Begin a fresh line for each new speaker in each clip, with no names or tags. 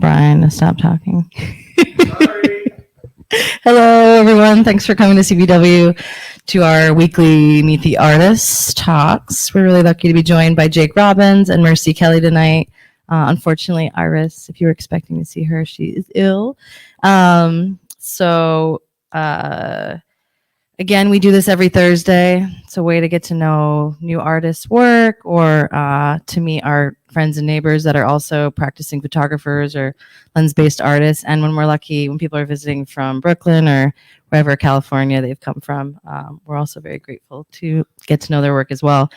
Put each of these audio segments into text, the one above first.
Brian to stop talking.
Sorry.
Hello, everyone. Thanks for coming to CBW to our weekly Meet the Artists talks. We're really lucky to be joined by Jake Robbins and Mercy Kelly tonight. Unfortunately, Iris, if you were expecting to see her, she is ill. Again, we do this every Thursday. It's a way to get to know new artists' work or to meet our friends and neighbors that are also practicing photographers or lens-based artists. And when we're lucky, when people are visiting from Brooklyn or wherever California they've come from, we're also very grateful to get to know their work as well.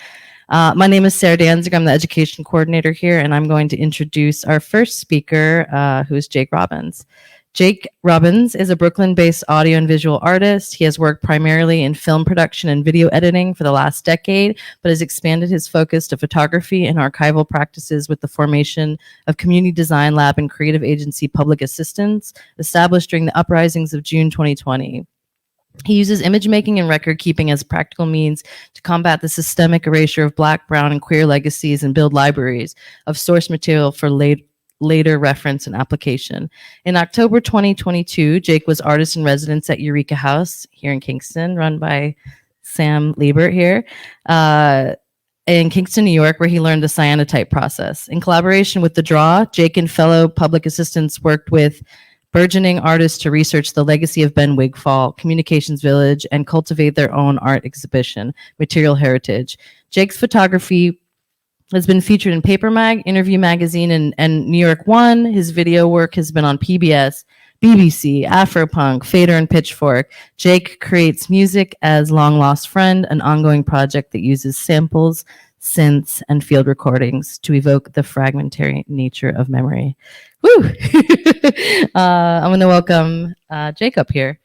My name is Sarah Danzig. I'm the education coordinator here, and I'm going to introduce our first speaker, who is Jake Robbins. Jake Robbins is a Brooklyn-based audio and visual artist. He has worked primarily in film production and video editing for the last decade, but has expanded his focus to photography and archival practices with the formation of Community Design Lab and creative agency Public Assistance, established during the uprisings of June 2020. He uses image making and record keeping as practical means to combat the systemic erasure of Black, Brown, and queer legacies and build libraries of source material for later reference and application. In October 2022, Jake was artist in residence at Eureka House here in Kingston, run by Sam Liebert here, in Kingston, New York, where he learned the cyanotype process. In collaboration with The Draw, Jake and fellow public assistants worked with burgeoning artists to research the legacy of Ben Wigfall, Communications Village, and cultivate their own art exhibition, Material Heritage. Jake's photography has been featured in Paper Mag, Interview Magazine, and New York One. His video work has been on PBS, BBC, Afropunk, Fader, and Pitchfork. Jake creates music as Long Lost Friend, an ongoing project that uses samples, synths, and field recordings to evoke the fragmentary nature of memory. Woo! I'm going to welcome Jake up here.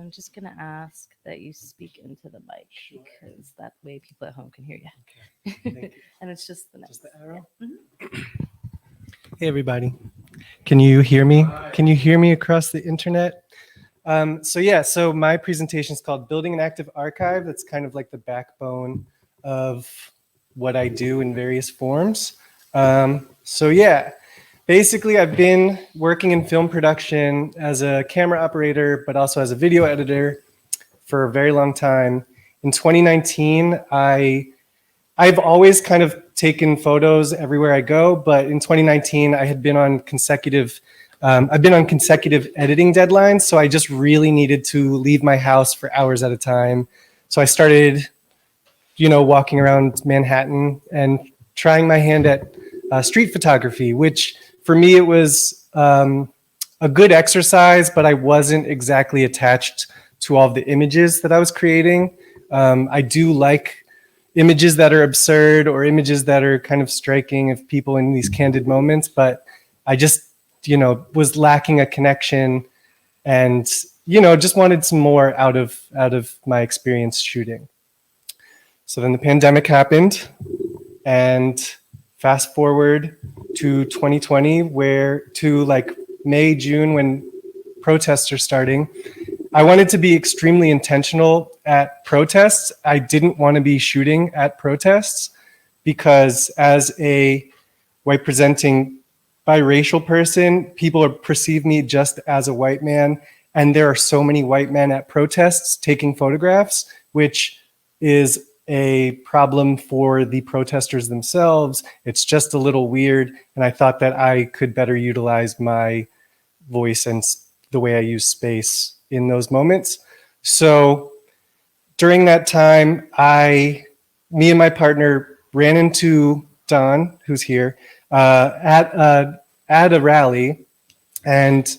I'm just going to ask that you speak into the mic because that way people at home can hear you. Okay. Thank you. And it's just the next.
Just the arrow?
Mm-hmm.
Hey, everybody. Can you hear me? Can you hear me across the internet? So my presentation is called Building an Active Archive. That's kind of like the backbone of what I do in various forms. Basically, I've been working in film production as a camera operator, but also as a video editor for a very long time. In 2019, I've always kind of taken photos everywhere I go, but in 2019, I had been on consecutive editing deadlines, so I just really needed to leave my house for hours at a time. So I started, walking around Manhattan and trying my hand at street photography, which for me, it was a good exercise, but I wasn't exactly attached to all of the images that I was creating. I do like images that are absurd or images that are kind of striking of people in these candid moments, but I just, was lacking a connection and, just wanted some more out of my experience shooting. So then the pandemic happened, and fast forward to 2020, to May, June, when protests are starting. I wanted to be extremely intentional at protests. I didn't want to be shooting at protests because as a white presenting biracial person, people perceive me just as a white man. And there are so many white men at protests taking photographs, which is a problem for the protesters themselves. It's just a little weird. And I thought that I could better utilize my voice and the way I use space in those moments. So during that time, me and my partner ran into Don, who's here, at a rally, and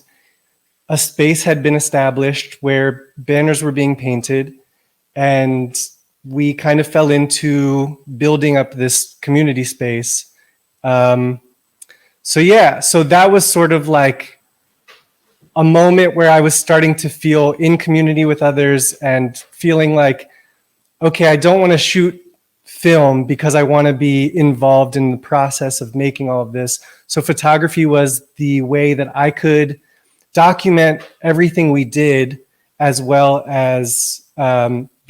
a space had been established where banners were being painted, and we kind of fell into building up this community space. So that was sort of like a moment where I was starting to feel in community with others and feeling like, okay, I don't want to shoot film because I want to be involved in the process of making all of this. So photography was the way that I could document everything we did, as well as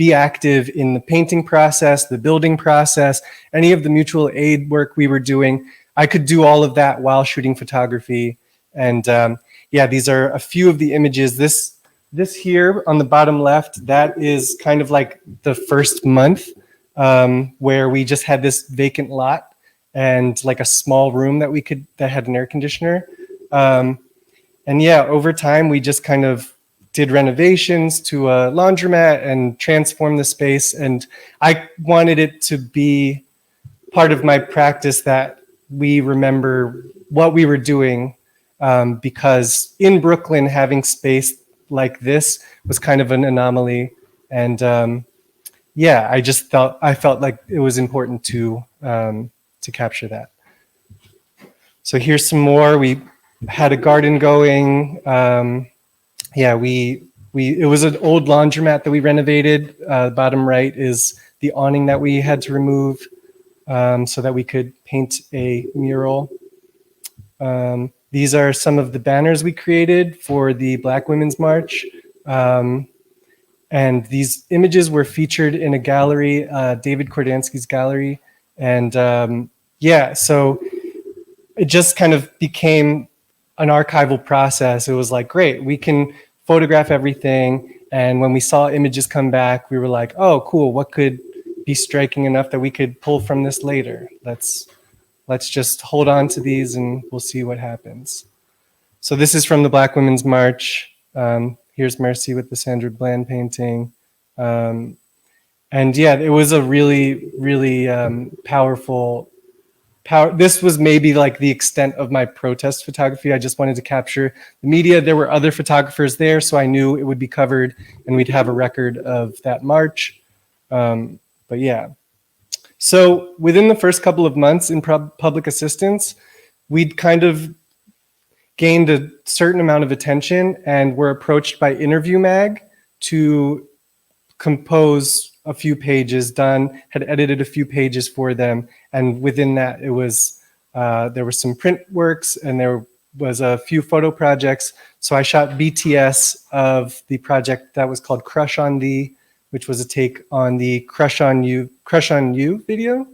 be active in the painting process, the building process, any of the mutual aid work we were doing. I could do all of that while shooting photography. And yeah, these are a few of the images. This here on the bottom left, that is kind of like the first month where we just had this vacant lot and like a small room that had an air conditioner. And yeah, over time, we just kind of did renovations to a laundromat and transformed the space. And I wanted it to be part of my practice that we remember what we were doing, because in Brooklyn, having space like this was kind of an anomaly. And yeah, I felt like it was important to capture that. So here's some more. We had a garden going. Yeah, it was an old laundromat that we renovated. Bottom right is the awning that we had to remove so that we could paint a mural. These are some of the banners we created for the Black Women's March. And these images were featured in a gallery, David Kordansky's gallery. And yeah, so it just kind of became an archival process. It was like, great, we can photograph everything. And when we saw images come back, we were like, oh, cool, what could be striking enough that we could pull from this later? Let's just hold on to these and we'll see what happens. So this is from the Black Women's March. Here's Mercy with the Sandra Bland painting. And yeah, it was a really, really powerful. This was maybe like the extent of my protest photography. I just wanted to capture the media. There were other photographers there, so I knew it would be covered and we'd have a record of that march. But yeah. So within the first couple of months in public assistance, we'd kind of gained a certain amount of attention and were approached by Interview Mag to compose a few pages, had edited a few pages for them. And within that, it was, there were some print works and there was a few photo projects. So I shot BTS of the project that was called Crush on Thee, which was a take on the Crush on You video.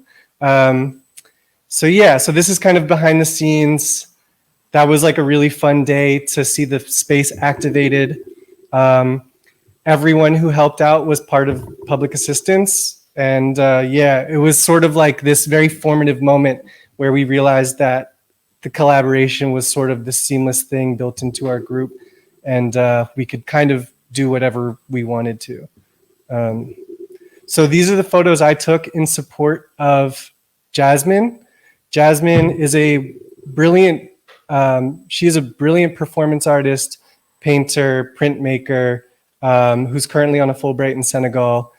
So yeah, so this is kind of behind the scenes. That was like a really fun day to see the space activated. Everyone who helped out was part of public assistance. And yeah, it was sort of like this very formative moment where we realized that the collaboration was sort of the seamless thing built into our group. And we could kind of do whatever we wanted to. So these are the photos I took in support of Jasmine. Jasmine is a brilliant, she is a brilliant performance artist, painter, printmaker, who's currently on a Fulbright in Senegal.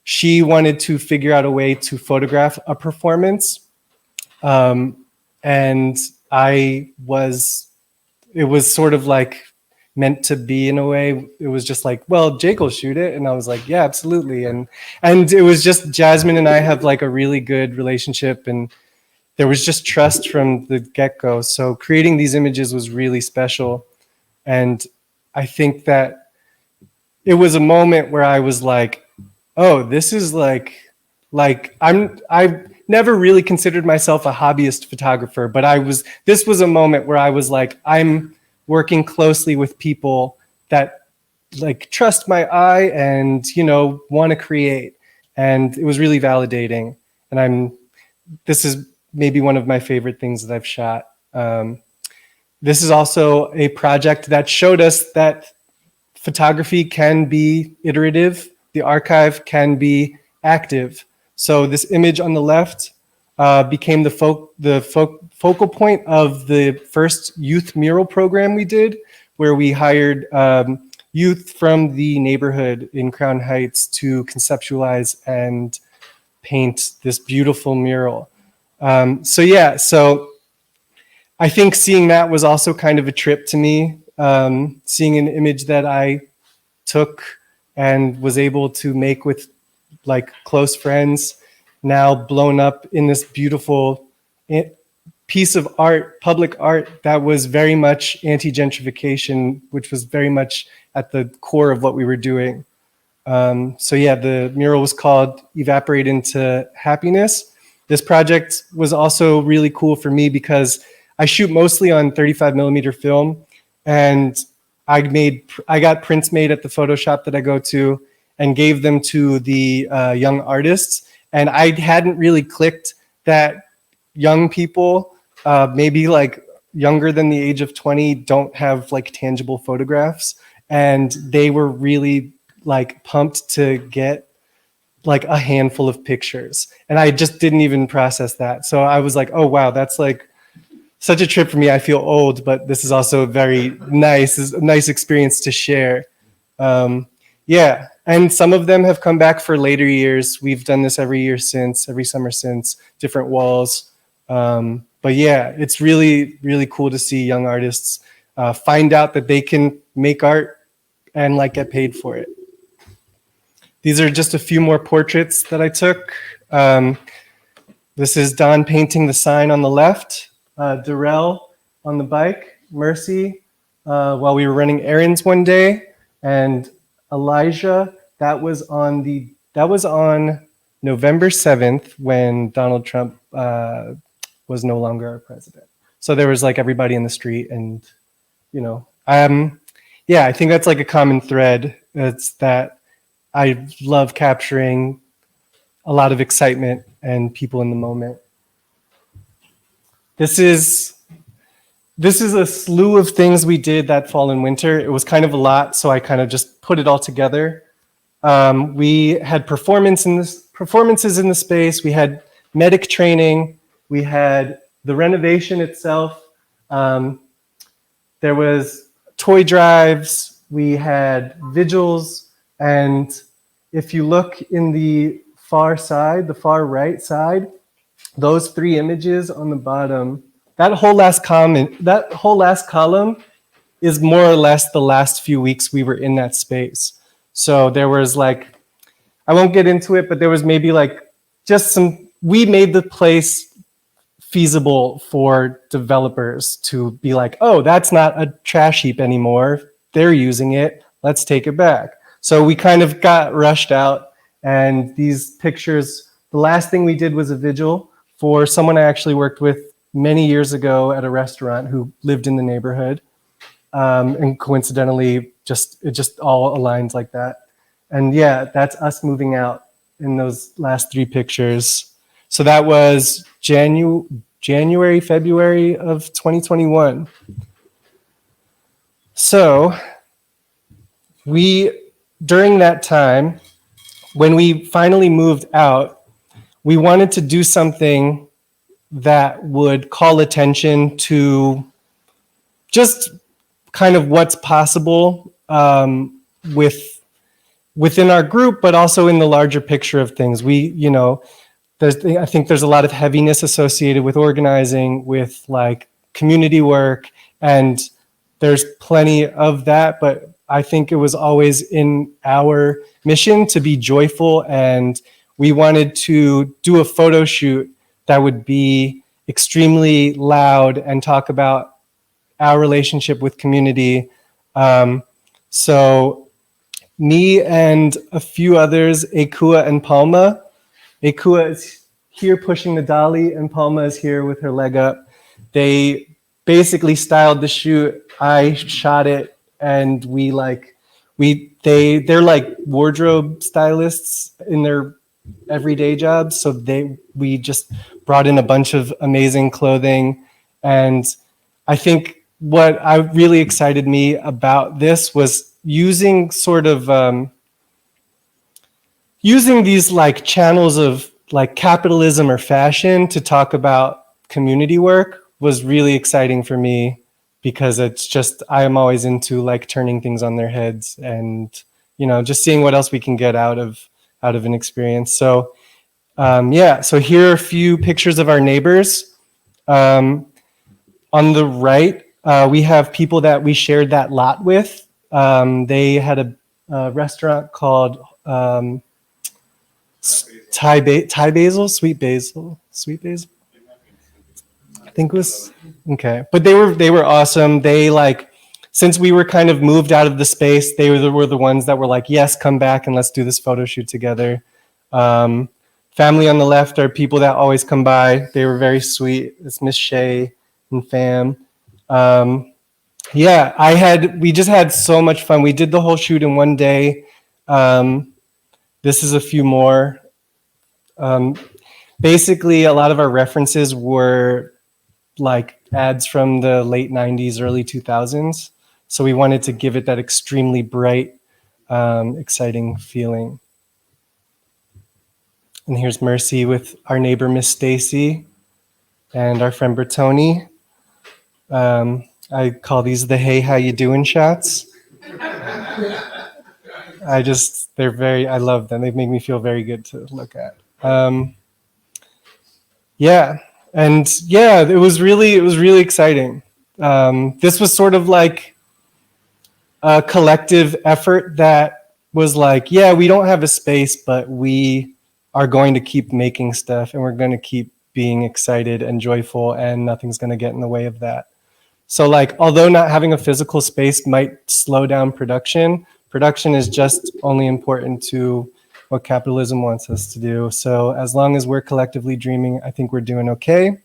She wanted to figure out a way to photograph a performance. And it was sort of like meant to be in a way. It was just like, well, Jake will shoot it. And I was like, yeah, absolutely. And it was just Jasmine and I have like a really good relationship and there was just trust from the get-go. So creating these images was really special. And I think that it was a moment where I was like, oh, this is like I've never really considered myself a hobbyist photographer, but this was a moment where I was like, I'm working closely with people that like trust my eye and, you know, want to create. And it was really validating. And this is maybe one of my favorite things that I've shot. This is also a project that showed us that photography can be iterative. The archive can be active. So this image on the left became the focal point of the first youth mural program we did, where we hired youth from the neighborhood in Crown Heights to conceptualize and paint this beautiful mural. So yeah, so I think seeing that was also kind of a trip to me, seeing an image that I took and was able to make with like close friends, now blown up in this beautiful piece of art, public art that was very much anti-gentrification, which was very much at the core of what we were doing. So yeah, the mural was called Evaporate into Happiness. This project was also really cool for me because I shoot mostly on 35 millimeter film, and I got prints made at the photo shop that I go to and gave them to the young artists. And I hadn't really clicked that young people, maybe like younger than the age of 20, don't have like tangible photographs. And they were really like pumped to get like a handful of pictures. And I just didn't even process that. So I was like, oh, wow, that's like such a trip for me. I feel old, but this is also very nice. It's a nice experience to share. Yeah, and some of them have come back for later years. We've done this every year since, every summer since, different walls. But yeah, it's really, really cool to see young artists find out that they can make art and like get paid for it. These are just a few more portraits that I took. This is Don painting the sign on the left, Darrell on the bike, Mercy while we were running errands one day, and Elijah, that was on November 7th when Donald Trump was no longer our president. So there was like everybody in the street, and yeah, I think that's like a common thread. It's that I love capturing a lot of excitement and people in the moment. This is a slew of things we did that fall and winter. It was kind of a lot, so I kind of just put it all together. We had performances in the space. We had medic training. We had the renovation itself. There was toy drives. We had vigils. And if you look in the far right side, those three images on the bottom, that whole last column is more or less the last few weeks we were in that space. So there was like, I won't get into it, but there was maybe like we made the place feasible for developers to be like, oh, that's not a trash heap anymore. They're using it. Let's take it back. So we kind of got rushed out, and these pictures, the last thing we did was a vigil for someone I actually worked with many years ago at a restaurant who lived in the neighborhood. And coincidentally, it just all aligns like that. And yeah, that's us moving out in those last three pictures. So that was January, February of 2021. So during that time, when we finally moved out, we wanted to do something that would call attention to just kind of what's possible within our group, but also in the larger picture of things. I think there's a lot of heaviness associated with organizing, with like community work, and there's plenty of that, but I think it was always in our mission to be joyful, and we wanted to do a photo shoot that would be extremely loud and talk about our relationship with community. So me and a few others, Akua and Palma. Akua is here pushing the dolly, and Palma is here with her leg up. They basically styled the shoot. I shot it, and they're like wardrobe stylists in their everyday jobs. So we just brought in a bunch of amazing clothing. And I think what really excited me about this was using these like channels of like capitalism or fashion to talk about community work was really exciting for me, because I am always into like turning things on their heads and, just seeing what else we can get out of an experience. So so here are a few pictures of our neighbors. On the right, we have people that we shared that lot with. They had a restaurant called Sweet Basil. I think it was okay, but they were awesome. They like since we were kind of moved out of the space, they were the ones that were like, yes, come back and let's do this photo shoot together. Family on the left are people that always come by. They were very sweet. It's Miss Shay and fam. We just had so much fun. We did the whole shoot in one day. This is a few more. Basically, a lot of our references were like ads from the late 90s, early 2000s. So we wanted to give it that extremely bright, exciting feeling. And here's Mercy with our neighbor, Miss Stacy, and our friend Bertoni. I call these the "Hey, how you doing" shots. I love them. They make me feel very good to look at. It was really exciting. This was sort of like a collective effort that was like, yeah, we don't have a space, but we are going to keep making stuff, and we're going to keep being excited and joyful, and nothing's going to get in the way of that. So like, although not having a physical space might slow down production is just only important to what capitalism wants us to do. So as long as we're collectively dreaming, I think we're doing okay.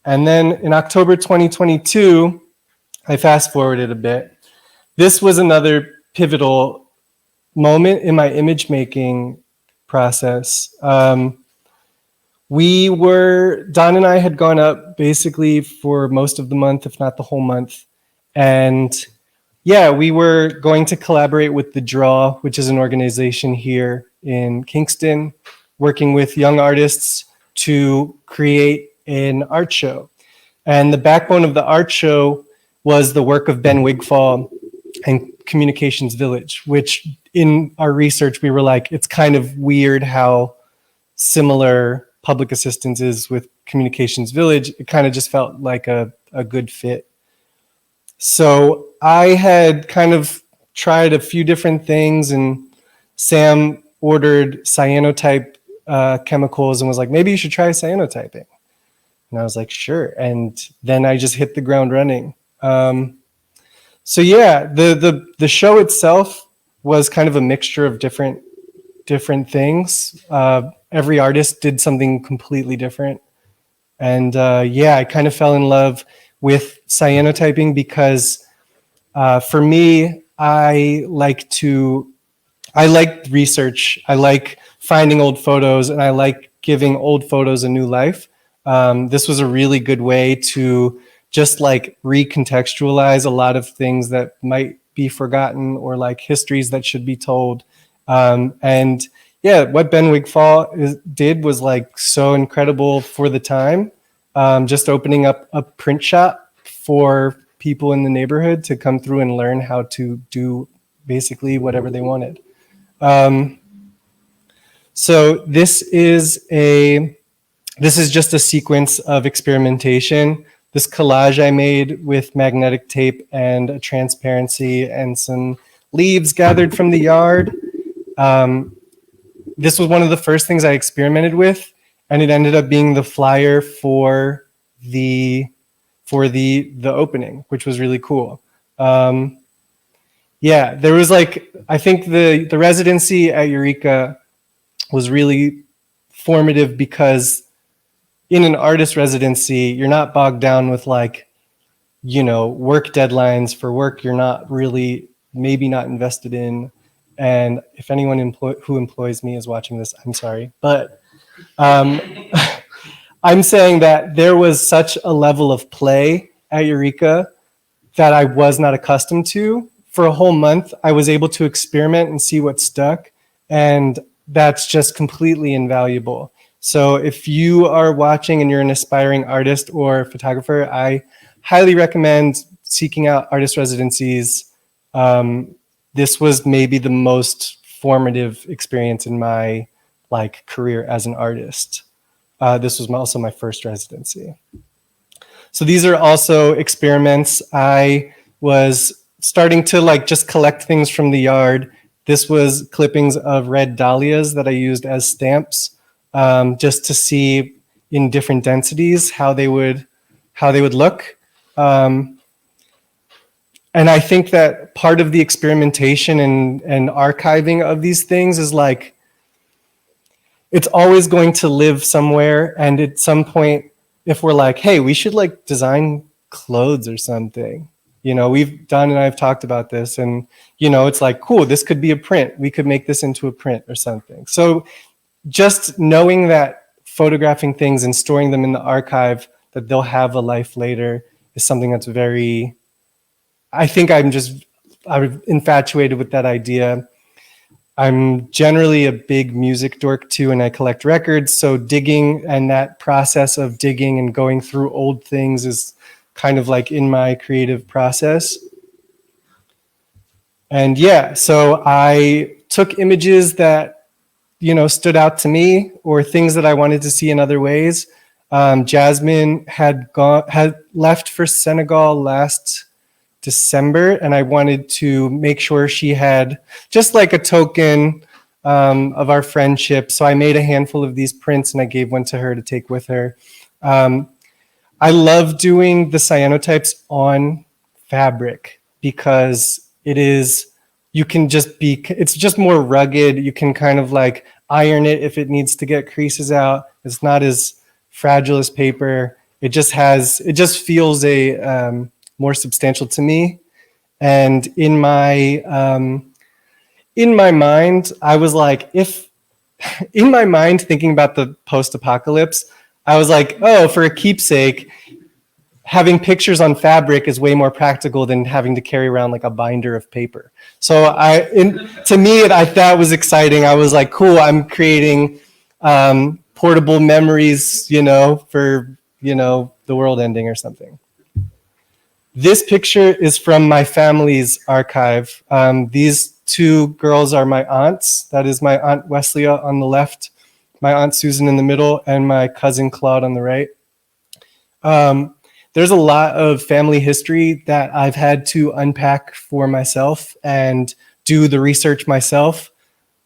And then in October 2022, I fast forwarded a bit. This was another pivotal moment in my image making process. Don and I had gone up basically for most of the month, if not the whole month. And yeah, we were going to collaborate with The Draw, which is an organization here in Kingston, working with young artists to create an art show. And the backbone of the art show was the work of Ben Wigfall and Communications Village, which in our research, we were like, it's kind of weird how similar public assistance is with Communications Village. It kind of just felt like a good fit. So I had kind of tried a few different things, and Sam ordered cyanotype chemicals and was like, maybe you should try cyanotyping. And I was like, sure. And then I just hit the ground running. So yeah, the show itself was kind of a mixture of different things. Every artist did something completely different. And I kind of fell in love with cyanotyping because for me, I like research. I like finding old photos, and I like giving old photos a new life. This was a really good way to just like recontextualize a lot of things that might be forgotten, or like histories that should be told. And yeah, what Ben Wigfall did was like so incredible for the time. Just opening up a print shop for people in the neighborhood to come through and learn how to do basically whatever they wanted. So this is just a sequence of experimentation. This collage I made with magnetic tape and a transparency and some leaves gathered from the yard. This was one of the first things I experimented with, and it ended up being the flyer for the opening, which was really cool. There was like, I think the residency at Eureka was really formative because in an artist residency, you're not bogged down with like, work deadlines for work you're not really, maybe not invested in. And if anyone who employs me is watching this, I'm sorry. But I'm saying that there was such a level of play at Eureka that I was not accustomed to. For a whole month, I was able to experiment and see what stuck. And that's just completely invaluable. So if you are watching and you're an aspiring artist or photographer, I highly recommend seeking out artist residencies. This was maybe the most formative experience in my career as an artist. This was also my first residency. So these are also experiments. I was starting to just collect things from the yard. This was clippings of red dahlias that I used as stamps, just to see in different densities how they would look. And I think that part of the experimentation and archiving of these things is like, it's always going to live somewhere. And at some point, if we're like, hey, we should like design clothes or something, you know, we've done, and I've talked about this, and, you know, it's like, cool, this could be a print. We could make this into a print or something. So just knowing that photographing things and storing them in the archive, that they'll have a life later, is something that's very, I think I'm infatuated with that idea. I'm generally a big music dork too, and I collect records. So digging, and that process of digging and going through old things is kind of like in my creative process. And yeah, so I took images that, you know, stood out to me, or things that I wanted to see in other ways. Jasmine had left for Senegal last December, and I wanted to make sure she had just like a token of our friendship. So I made a handful of these prints, and I gave one to her to take with her. I love doing the cyanotypes on fabric because it's just more rugged. You can kind of like iron it if it needs to get creases out. It's not as fragile as paper. It just feels more substantial to me. And in my mind, I was like, in my mind, thinking about the post-apocalypse, I was like, oh, for a keepsake, having pictures on fabric is way more practical than having to carry around like a binder of paper. So to me, I thought it was exciting. I was like, cool, I'm creating portable memories, you know, for, you know, the world ending or something. This picture is from my family's archive. These two girls are my aunts. That is my Aunt Wesleya on the left, my Aunt Susan in the middle, and my cousin Claude on the right. There's a lot of family history that I've had to unpack for myself and do the research myself.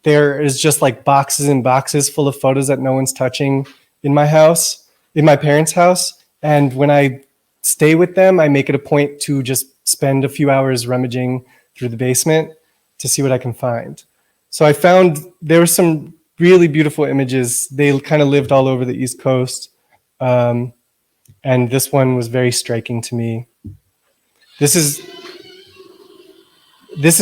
There is just like boxes and boxes full of photos that no one's touching in my house, in my parents' house. And when I stay with them, I make it a point to just spend a few hours rummaging through the basement to see what I can find. So I found there were some really beautiful images. They kind of lived all over the East Coast. And this one was very striking to me. This is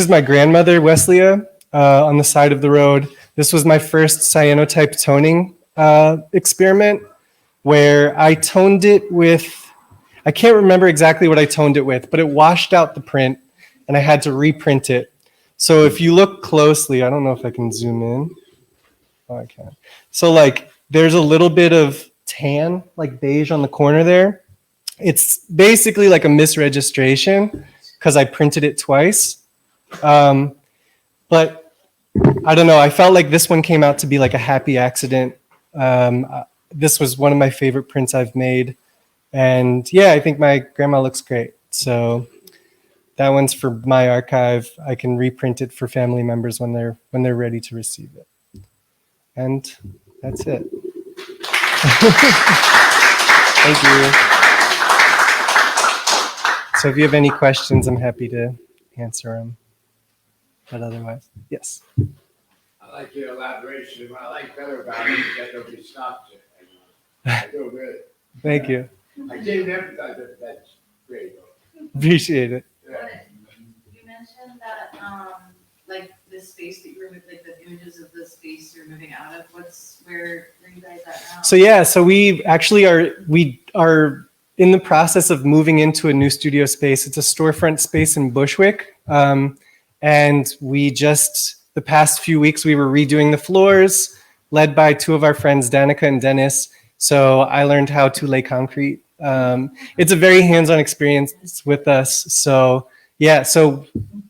my grandmother, Wesleya, on the side of the road. This was my first cyanotype toning experiment, where I toned it with, I can't remember exactly what I toned it with, but it washed out the print, and I had to reprint it. So if you look closely, I don't know if I can zoom in. Oh, I can. So like, there's a little bit of tan, like beige on the corner there. It's basically like a misregistration because I printed it twice. But I don't know, I felt like this one came out to be like a happy accident. This was one of my favorite prints I've made. And yeah, I think my grandma looks great. So that one's for my archive. I can reprint it for family members when they're ready to receive it. And that's it. Thank you. So if you have any questions, I'm happy to answer them. But otherwise, yes.
I like your elaboration. What I like better about it is that nobody stops it. I feel good.
Than't you.
I can't emphasize it. That's great.
Appreciate it.
Yeah.
You mentioned that, like the space that you're like the images of the space you're moving out of. Where are you guys at now?
So yeah, so we actually are in the process of moving into a new studio space. It's a storefront space in Bushwick, and the past few weeks we were redoing the floors, led by two of our friends, Danica and Dennis. So I learned how to lay concrete. It's a very hands-on experience with us. So yeah, so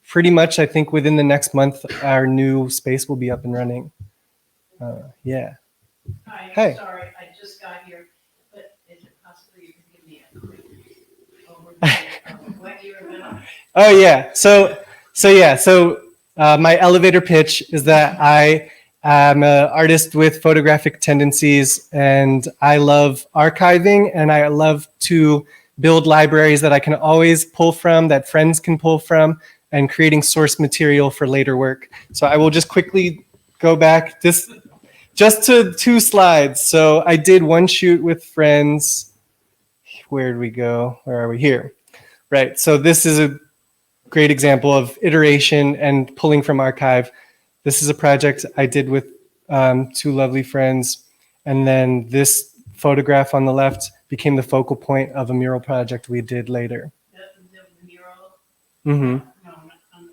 pretty much I think within the next month, our new space will be up and running. Yeah.
Hi,
Hey.
I'm sorry, I just got here, but is it possible you can give me a quick overview of what you're about?
Oh yeah. So my elevator pitch is that I am an artist with photographic tendencies, and I love archiving, and I love to build libraries that I can always pull from, that friends can pull from, and creating source material for later work. So I will just quickly go back just to 2 slides. So I did one shoot with friends. Where did we go? Where are we? Here. Right. So this is a great example of iteration and pulling from archive. This is a project I did with 2 lovely friends. And then this photograph on the left became the focal point of a mural project we did later.
The mural?
Mm-hmm.
No, not on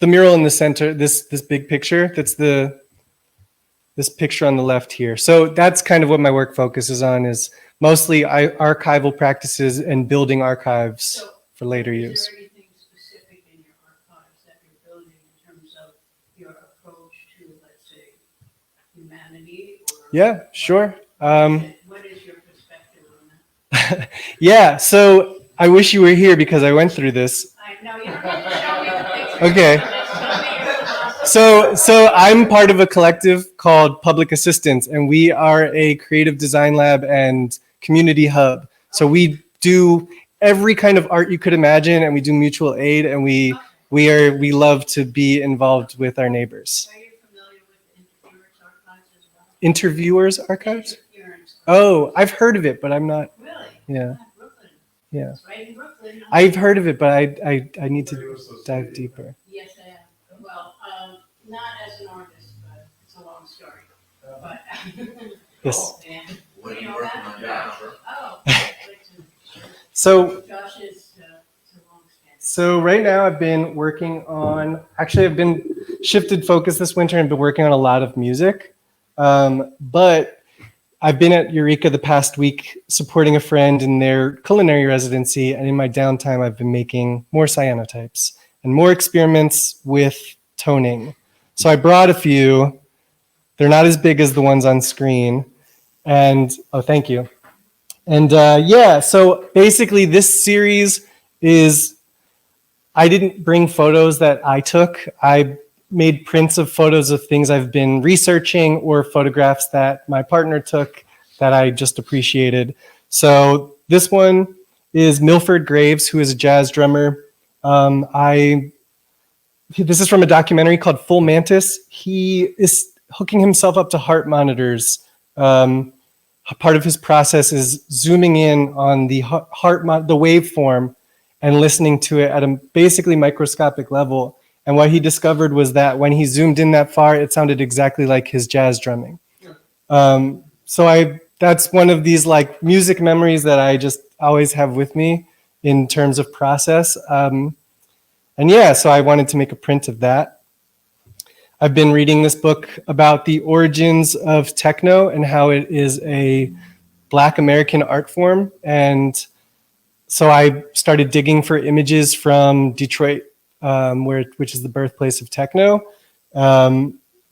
The mural in the center, this big picture, that's this picture on the left here. So that's kind of what my work focuses on, is mostly archival practices and building archives
So,
for later
Is
use.
there anything specific in your archives that you're building in terms of your approach to, let's say, humanity? Or
Yeah, sure.
what is your perspective on that?
Yeah, so I wish you were here because I went through this.
No, you don't have to show me the picture.
Okay.
Just tell me your philosophy.
So I'm part of a collective called Public Assistance, and we are a creative design lab and community hub. So we do every kind of art you could imagine, and we do mutual aid, and we love to be involved with our neighbors.
Are you familiar with Interviewers Archives as well?
Interviewers Archives?
Interference.
Oh, I've heard of it, but I'm not.
Really?
Yeah,
Brooklyn.
yeah.
It's right in Brooklyn.
I've heard of it, but I need to dive deeper.
Yes, I am. Well, not as an artist, but it's a long story. But.
Yes.
And,
What are
you
you
know
working
that?
on now?
Oh, sure.
So
Josh is, it's a long span.
So right now I've been working on, actually I've been shifted focus this winter and been working on a lot of music. But I've been at Eureka the past week supporting a friend in their culinary residency. And in my downtime, I've been making more cyanotypes and more experiments with toning. So I brought a few. They're not as big as the ones on screen. And, oh, thank you. And yeah, so basically this series is, I didn't bring photos that I took. I made prints of photos of things I've been researching or photographs that my partner took that I just appreciated. So this one is Milford Graves, who is a jazz drummer. This is from a documentary called Full Mantis. He is hooking himself up to heart monitors. Part of his process is zooming in on the the waveform and listening to it at a basically microscopic level. And what he discovered was that when he zoomed in that far, it sounded exactly like his jazz drumming. So that's one of these like music memories that I just always have with me in terms of process. And yeah, so I wanted to make a print of that. I've been reading this book about the origins of techno and how it is a Black American art form. And so I started digging for images from Detroit, which is the birthplace of techno.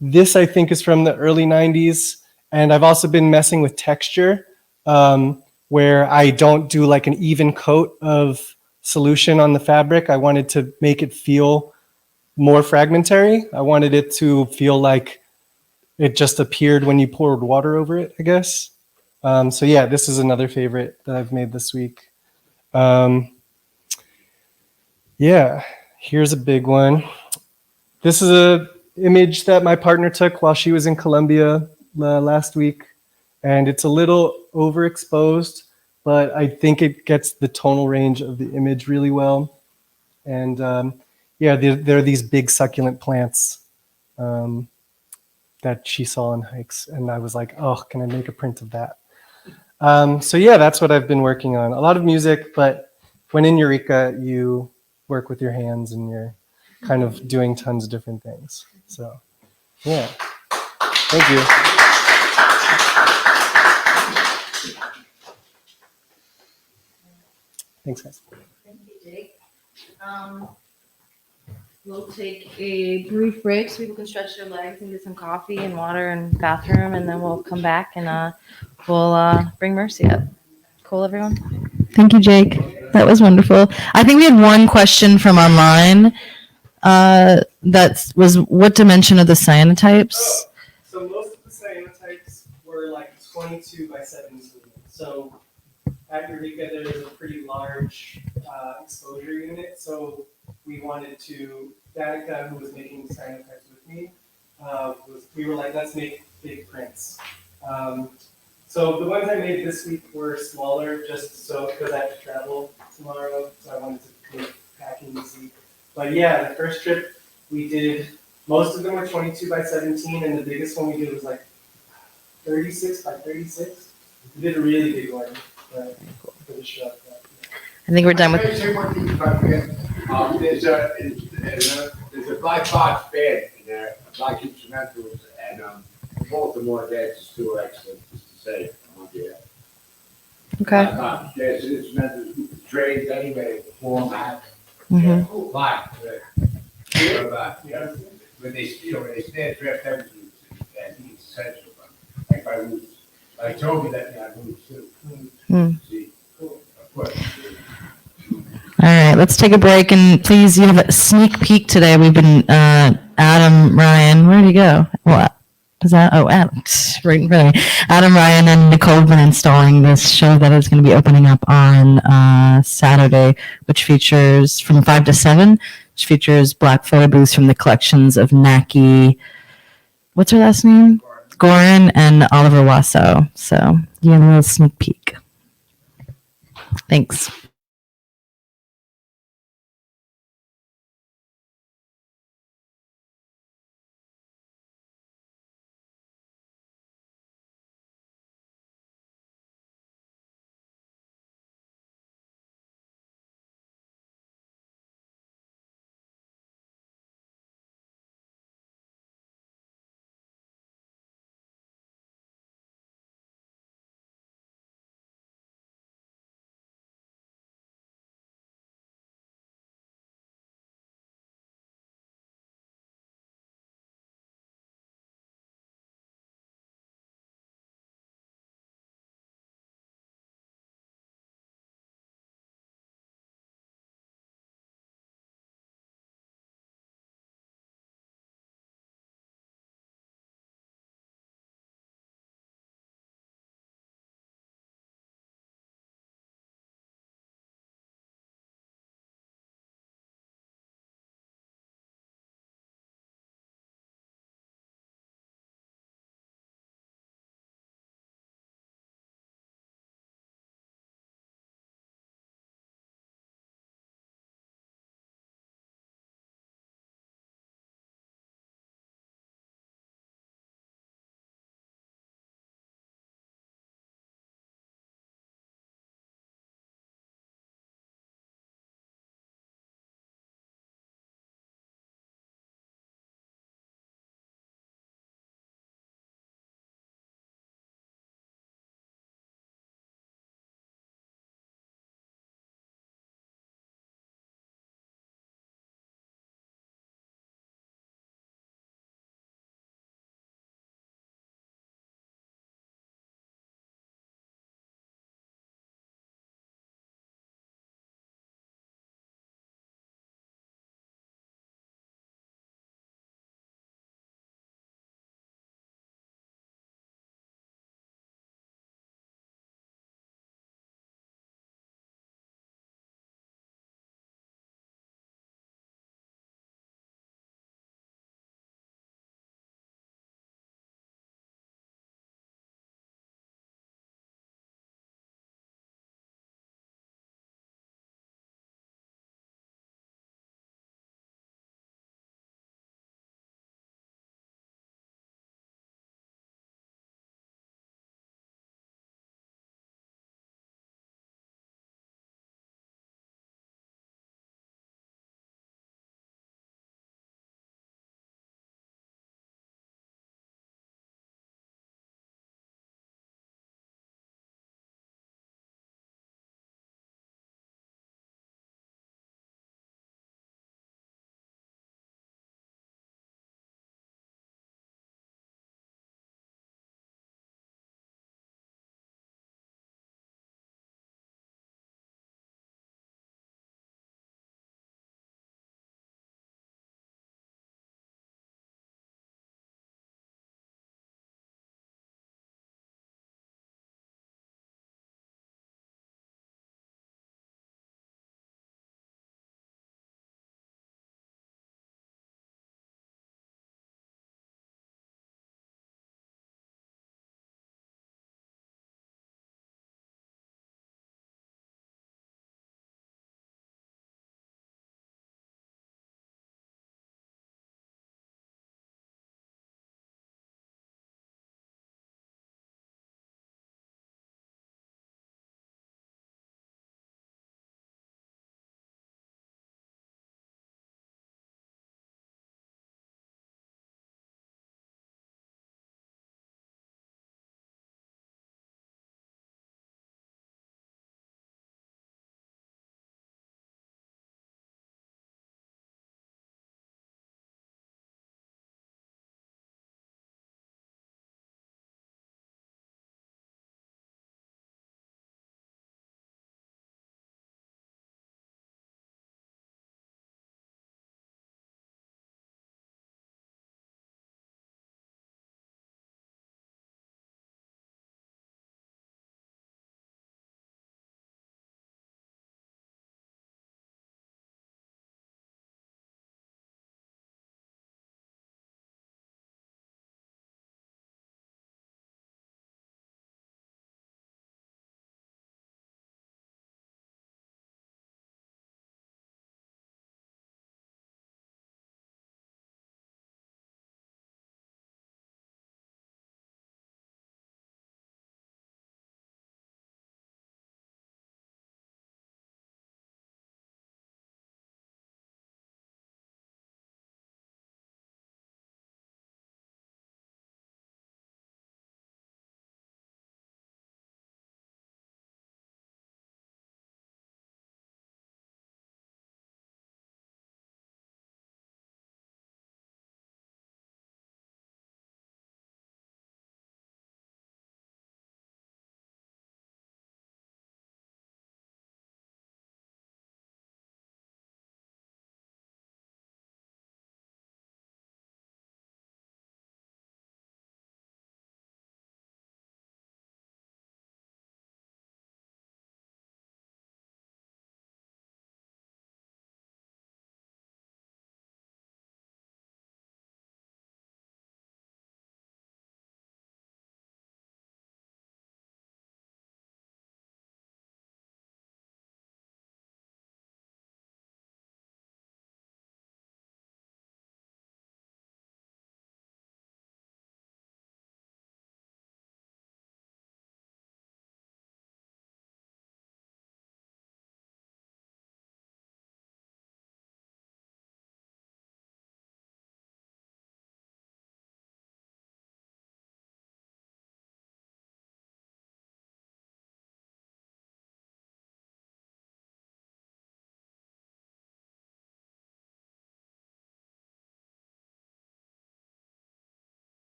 This, I think, is from the early 90s. And I've also been messing with texture, where I don't do like an even coat of solution on the fabric. I wanted to make it feel more fragmentary. I wanted it to feel like it just appeared when you poured water over it, I guess. So yeah, this is another favorite that I've made this week. Yeah, here's a big one. This is a image that my partner took while she was in Colombia last week, and it's a little overexposed, but I think it gets the tonal range of the image really well. And yeah, there are these big succulent plants that she saw on hikes, and I was like, oh, can I make a print of that? So yeah, that's what I've been working on. A lot of music, but when in Eureka, you work with your hands and you're kind of doing tons of different things. So yeah, thank you. Thanks, guys.
Thank you, Jake. We'll take a brief break so people can stretch their legs and get some coffee and water and bathroom, and then we'll come back and we'll bring Mercy up. Cool, everyone? Thank you, Jake. That was wonderful. I think we had one question from online that was, what dimension are the cyanotypes?
So most of the cyanotypes were like 22 by 17. So at Eureka, there is a pretty large exposure unit. So we wanted to, Danica, who was making cyanotypes with me, we were like, let's make big prints. So the ones I made this week were smaller, just so because I have to travel tomorrow, so I wanted to make packing easy. But yeah, the first trip we did, most of them were 22 by 17, and the biggest one we did was like 36 by 36. We did a really big one for the show.
I think we're done
Can I
with.
say one thing if I forget? There's a black box band in there, black instrumentals, and Baltimore dances too, excellent, just to say.
Okay.
There's instrumentals, trades anyway, format.
Mhm.
Black. When they, when they stand draft everything, I think it's essential. Like by roots. Like Toby that got roots too.
Mm.
See, of course.
All right, let's take a break, and please, you have a sneak peek today. We've been Adam, Ryan, where'd he go? What is that? Oh, Adam, right in front of me. Adam, Ryan, and Nicole have been installing this show that is going to be opening up on Saturday, which features from 5 to 7, which features black photo booths from the collections of Naki. What's her last name? Gorin and Oliver Wasso. So you have a little sneak peek. Thanks.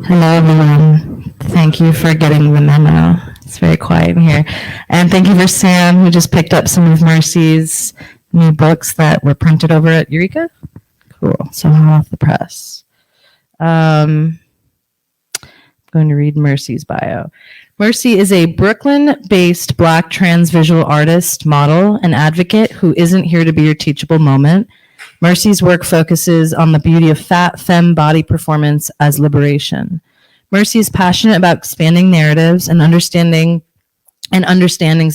Hello, everyone. Thank you for getting the memo. It's very quiet in here. And thank you for Sam, who just picked up some of Mercy's new books that were printed over at Eureka. Cool. So hot off the press. I'm going to read Mercy's bio. Mercy is a Brooklyn-based Black trans visual artist, model, and advocate who isn't here to be your teachable moment. Mercy's work focuses on the beauty of fat femme body performance as liberation. Mercy is passionate about expanding narratives and understandings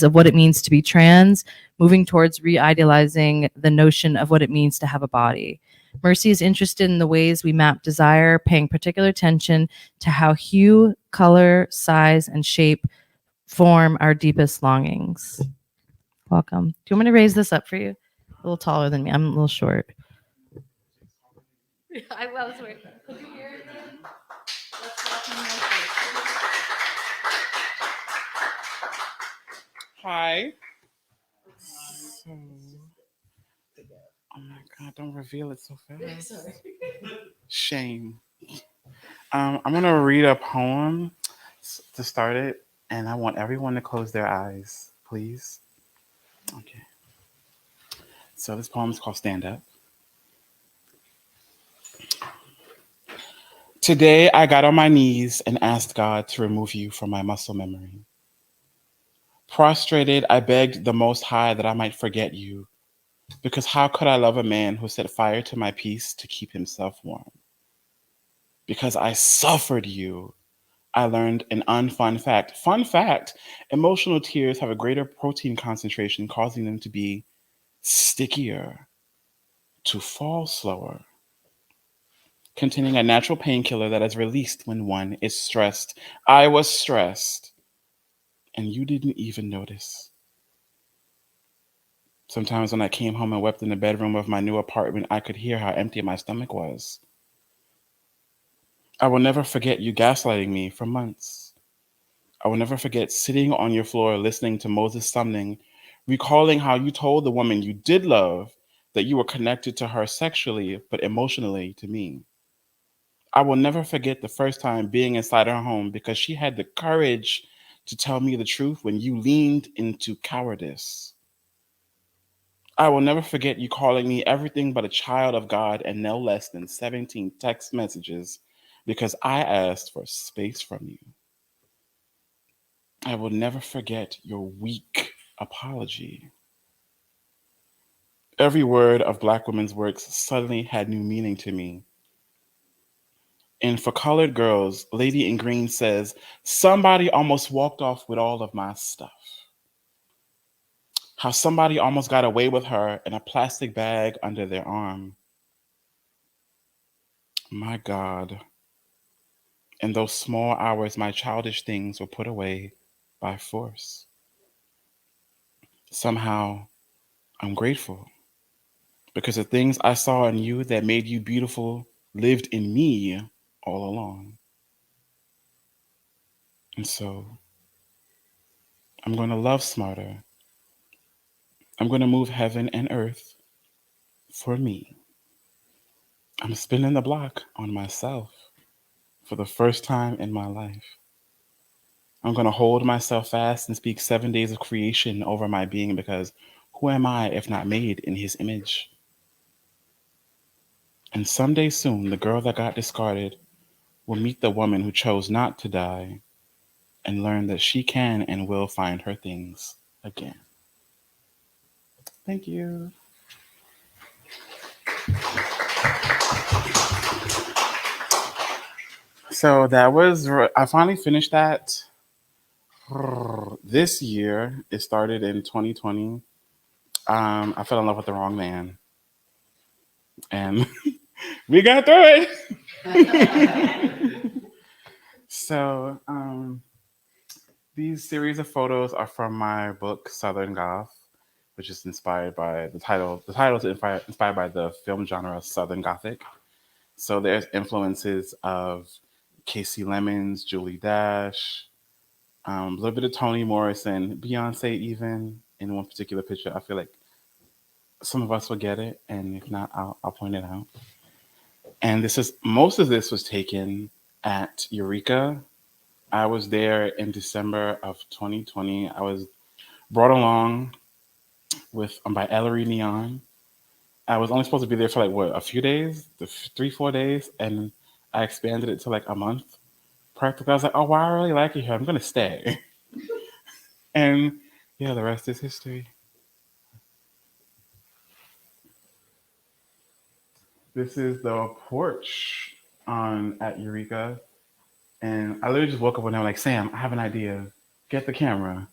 of what it means to be trans, moving towards re-idealizing the notion of what it means to have a body. Mercy is interested in the ways we map desire, paying particular attention to how hue, color, size, and shape form our deepest longings. Welcome. Do you want me to raise this up for you? A little taller than me. I'm a little short. I was waiting. Could you hear it then? Let's welcome Mercy.
Hi. Oh my God, don't reveal it so fast.
Sorry.
Shame. I'm going to read a poem to start it, and I want everyone to close their eyes, please. Okay. So this poem is called Stand Up. Today, I got on my knees and asked God to remove you from my muscle memory. Prostrated, I begged the Most High that I might forget you, because how could I love a man who set fire to my peace to keep himself warm? Because I suffered you, I learned an unfun fact. Fun fact, emotional tears have a greater protein concentration, causing them to be stickier, to fall slower, containing a natural painkiller that is released when one is stressed. I was stressed, and you didn't even notice. Sometimes when I came home and wept in the bedroom of my new apartment, I could hear how empty my stomach was. I will never forget you gaslighting me for months. I will never forget sitting on your floor listening to Moses Sumning, recalling how you told the woman you did love that you were connected to her sexually, but emotionally to me. I will never forget the first time being inside her home because she had the courage to tell me the truth when you leaned into cowardice. I will never forget you calling me everything but a child of God and no less than 17 text messages because I asked for space from you. I will never forget your weak apology. Every word of Black women's works suddenly had new meaning to me. And for colored girls, Lady in Green says, somebody almost walked off with all of my stuff. How somebody almost got away with her in a plastic bag under their arm. My God. In those small hours, my childish things were put away by force. Somehow, I'm grateful because the things I saw in you that made you beautiful lived in me all along. And so, I'm going to love smarter. I'm going to move heaven and earth for me. I'm spinning the block on myself for the first time in my life. I'm going to hold myself fast and speak 7 days of creation over my being because who am I if not made in his image? And someday soon, the girl that got discarded will meet the woman who chose not to die and learn that she can and will find her things again. Thank you. So that was, I finally finished that this year. It started in 2020. I fell in love with the wrong man. And we got through it. So these series of photos are from my book, Southern Goth, which is inspired by the title. The title is inspired by the film genre Southern Gothic. So there's influences of Casey Lemons, Julie Dash, a little bit of Toni Morrison, Beyonce even in one particular picture. I feel like some of us will get it, and if not, I'll point it out. And most of this was taken at Eureka. I was there in December of 2020. I was brought along with by Ellery Neon. I was only supposed to be there for like what, a few days, 3, 4 days, and I expanded it to like a month. Practically, I was like, oh wow, I really like it here. I'm gonna stay. And yeah, the rest is history. This is the porch on at Eureka. And I literally just woke up one day like, Sam, I have an idea. Get the camera.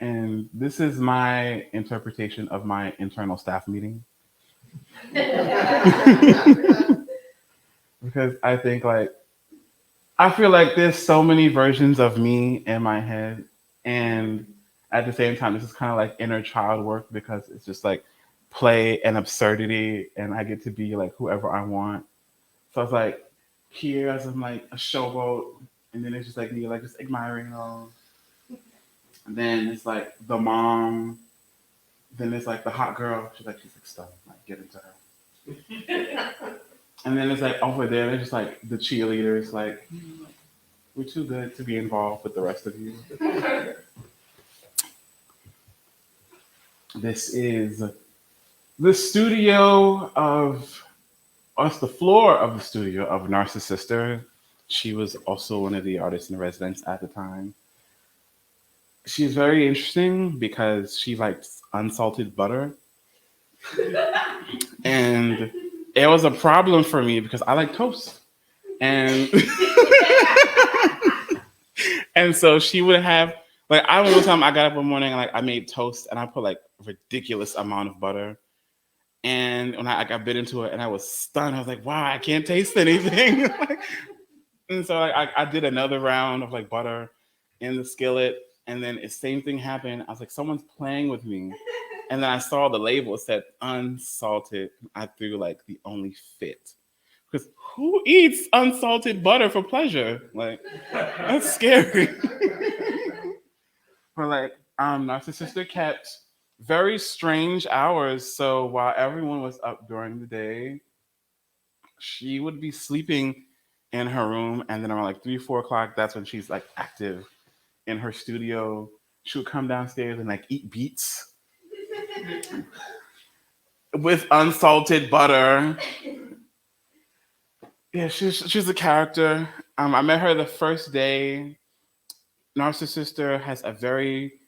And this is my interpretation of my internal staff meeting. Because I think I feel like there's so many versions of me in my head. And at the same time, this is kind of like inner child work because it's just like play and absurdity. And I get to be like whoever I want. So it's like here as I'm like a showboat. And then it's just like me like just admiring it all. And then it's like the mom. Then it's like the hot girl. She's like stunned. Like get into her. And then it's like over there, they're just like the cheerleaders, like, we're too good to be involved with the rest of you. This is the studio of us, the floor of the studio of Narcissus Sister. She was also one of the artists in residence at the time. She's very interesting because she likes unsalted butter. And it was a problem for me because I like toast. And and so she would have like I remember one time I got up one morning and like I made toast and I put like a ridiculous amount of butter. And when I got bit into it and I was stunned, I was like, wow, I can't taste anything. And so I did another round of like butter in the skillet. And then the same thing happened. I was like, someone's playing with me. And then I saw the label said unsalted. I threw like the only fit. Because who eats unsalted butter for pleasure? Like, that's scary. But like, Narcissus Sister kept very strange hours. So while everyone was up during the day, she would be sleeping in her room. And then around like 3, 4 o'clock, that's when she's like active in her studio. She would come downstairs and like eat beets with unsalted butter. Yeah, she's a character. I met her the first day. Narcissus Sister has a very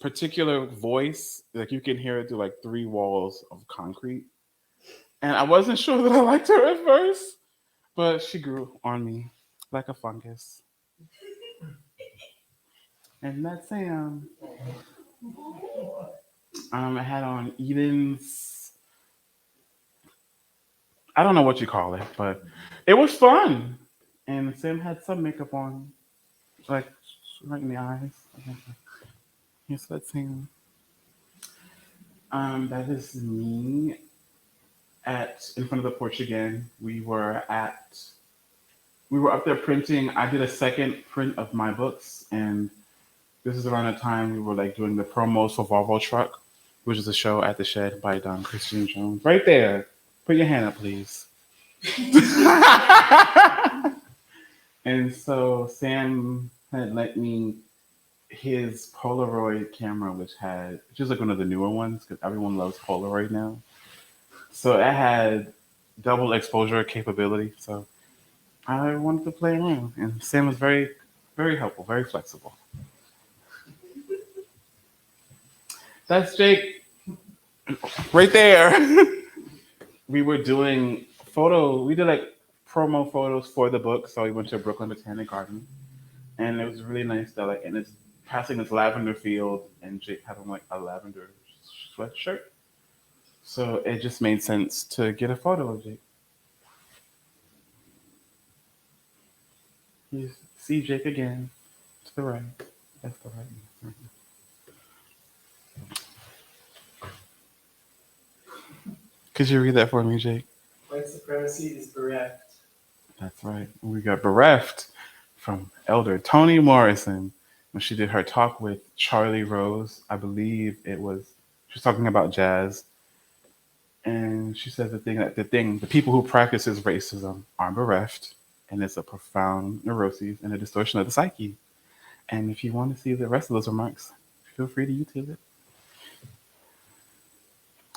particular voice. Like you can hear it through like 3 walls of concrete. And I wasn't sure that I liked her at first, but she grew on me like a fungus. And that's Sam. I had on Eden's, I don't know what you call it, but it was fun. And Sam had some makeup on, like right in the eyes. Yes, that's Sam. That is me in front of the porch again. We were up there printing. I did a second print of my books, and this is around the time we were like doing the promos for Volvo Truck, which is a show at the Shed by Don Christian Jones. Right there. Put your hand up, please. And so Sam had lent me his Polaroid camera, which is like one of the newer ones because everyone loves Polaroid now. So it had double exposure capability. So I wanted to play around, and Sam was very, very helpful, very flexible. That's Jake right there. We were doing we did like promo photos for the book. So we went to Brooklyn Botanic Garden, and it was really nice that like, and it's passing this lavender field, and Jake had on like a lavender sweatshirt. So it just made sense to get a photo of Jake. You see Jake again to the right. That's the right. Could you read that for me, Jake?
White supremacy is bereft.
That's right. We got bereft from Elder Toni Morrison when she did her talk with Charlie Rose. I believe she was talking about jazz. And she said the people who practices racism are bereft, and it's a profound neuroses and a distortion of the psyche. And if you want to see the rest of those remarks, feel free to YouTube it.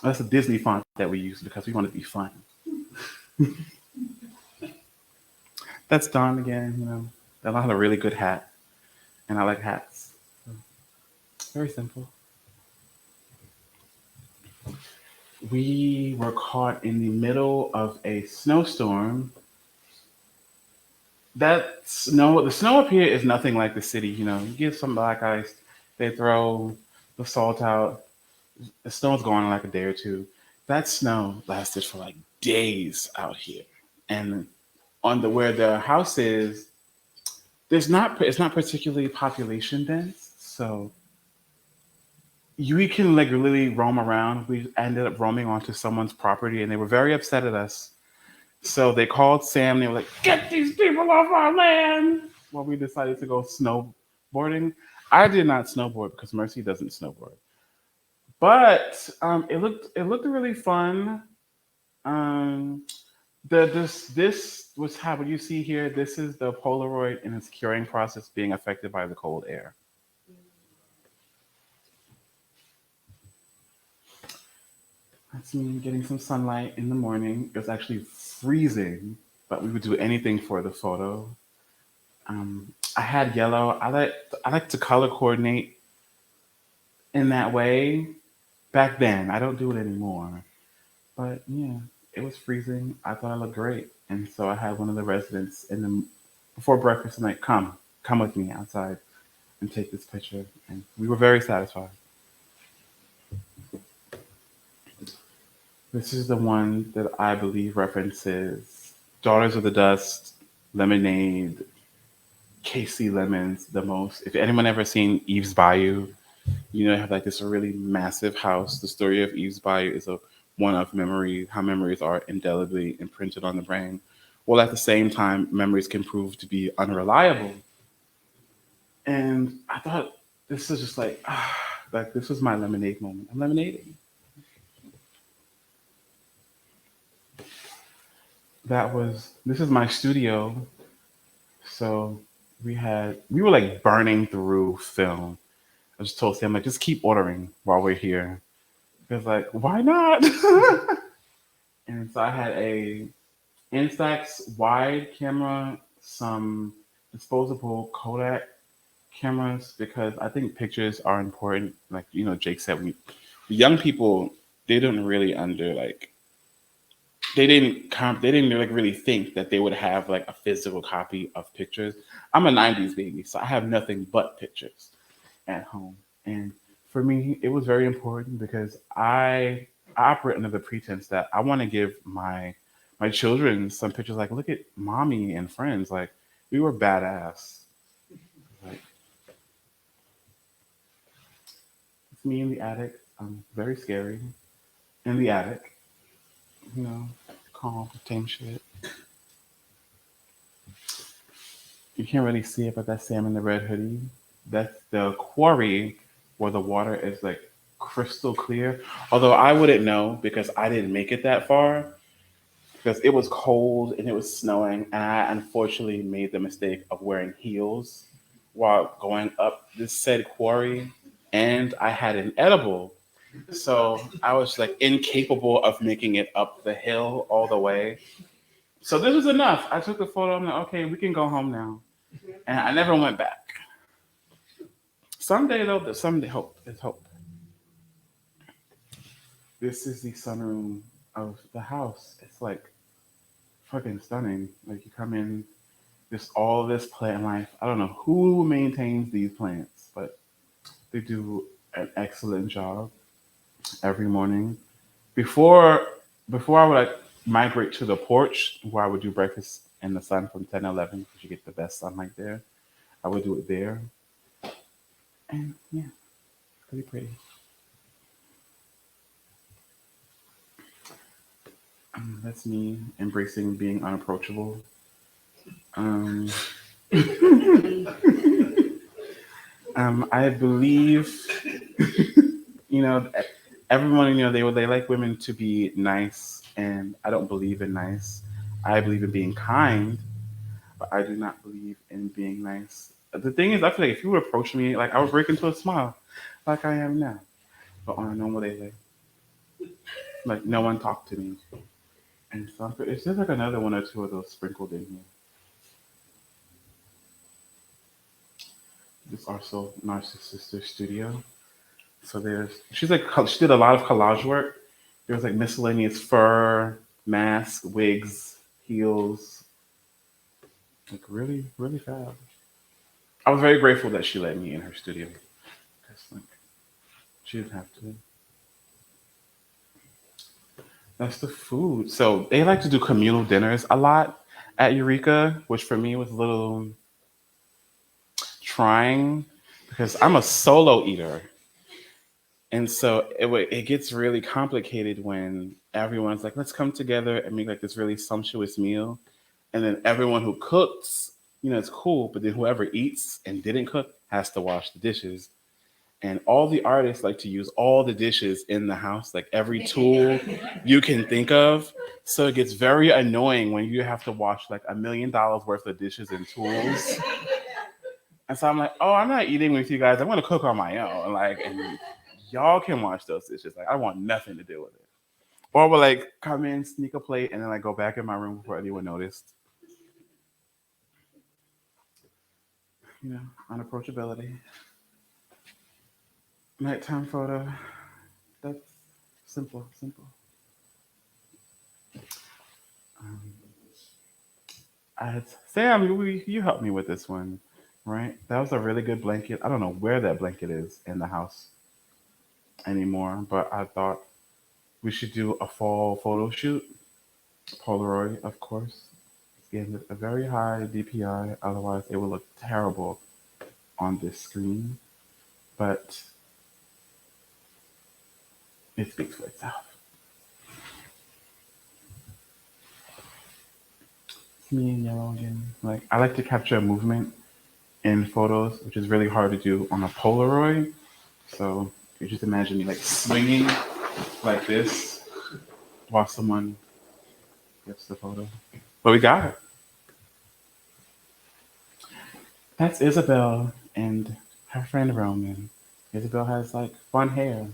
That's a Disney font that we use because we want to be fun. That's Dawn again. They have a really good hat, and I like hats. So, very simple. We were caught in the middle of a snowstorm. The snow up here is nothing like the city. You get some black ice, they throw the salt out. The snow's gone in like a day or two. That snow lasted for like days out here, and where the house is, it's not particularly population dense, so we can like really roam around. We ended up roaming onto someone's property, and they were very upset at us. So they called Sam. They were like, "Get these people off our land!" Well, we decided to go snowboarding. I did not snowboard because Mercy doesn't snowboard, but it looked really fun. This was how what you see here. This is the Polaroid in its curing process being affected by the cold air. That's me getting some sunlight in the morning. It was actually freezing, but we would do anything for the photo. I had yellow. I like to color coordinate in that way. Back then, I don't do it anymore. But yeah, it was freezing. I thought I looked great, and so I had one of the residents before breakfast. I'm like, come with me outside and take this picture, and we were very satisfied. This is the one that I believe references Daughters of the Dust, Lemonade, Casey Lemons the most. If anyone ever seen Eve's Bayou, they have like this really massive house. The story of Eve's Bayou is one of how memories are indelibly imprinted on the brain. Well, at the same time, memories can prove to be unreliable. And I thought this is just like this was my lemonade moment. I'm lemonading. This is my studio. So we were like burning through film. I just told Sam, like, just keep ordering while we're here. Because like, why not? And so I had a Instax wide camera, some disposable Kodak cameras, because I think pictures are important. Like, Jake said, young people, they don't really they didn't like really think that they would have like a physical copy of pictures. I'm a 90s baby, so I have nothing but pictures at home. And for me, it was very important because I operate under the pretense that I want to give my children some pictures like, look at mommy and friends. Like, we were badass. Like, it's me in the attic. Very scary. In the attic. Calm, tame shit. You can't really see it, but that's Sam in the red hoodie. That's the quarry where the water is like crystal clear. Although I wouldn't know because I didn't make it that far because it was cold and it was snowing. And I unfortunately made the mistake of wearing heels while going up this said quarry. And I had an edible. So I was like incapable of making it up the hill all the way. So this was enough. I took the photo. I'm like, okay, we can go home now. And I never went back. Someday though, there's hope. There's hope. This is the sunroom of the house. It's like fucking stunning. Like you come in, there's all this plant life. I don't know who maintains these plants, but they do an excellent job every morning. Before I would like migrate to the porch where I would do breakfast in the sun from 10 to 11 because you get the best sunlight there. I would do it there. And yeah, it's pretty pretty. That's me embracing being unapproachable. I believe, everyone, they like women to be nice, and I don't believe in nice. I believe in being kind, but I do not believe in being nice. The thing is, I feel like if you would approach me, like I would break into a smile, like I am now, but on a normal day, like no one talked to me, and so it's just like another one or two of those sprinkled in here. This is also Narcissus Sister Studio. So she did a lot of collage work. There was like miscellaneous fur, mask, wigs, heels, like really, really fab. I was very grateful that she let me in her studio because like she didn't have to. That's the food. So they like to do communal dinners a lot at Eureka, which for me was a little trying because I'm a solo eater. And so it gets really complicated when everyone's like, let's come together and make like this really sumptuous meal. And then everyone who cooks, it's cool. But then whoever eats and didn't cook has to wash the dishes. And all the artists like to use all the dishes in the house, like every tool you can think of. So it gets very annoying when you have to wash like $1 million worth of dishes and tools. And so I'm like, oh, I'm not eating with you guys. I'm going to cook on my own. And y'all can wash those dishes. Like, I want nothing to do with it. Or we'll like come in, sneak a plate, and then like go back in my room before anyone noticed. Unapproachability. Nighttime photo. That's simple. I had Sam, you helped me with this one, right? That was a really good blanket. I don't know where that blanket is in the house anymore, but I thought we should do a fall photo shoot. Polaroid, of course. Again, a very high DPI, otherwise it will look terrible on this screen. But it speaks for itself. It's me in yellow again. Like I like to capture movement in photos, which is really hard to do on a Polaroid. So you just imagine me like swinging like this while someone gets the photo. But we got it. That's Isabel and her friend Roman. Isabel has like fun hair.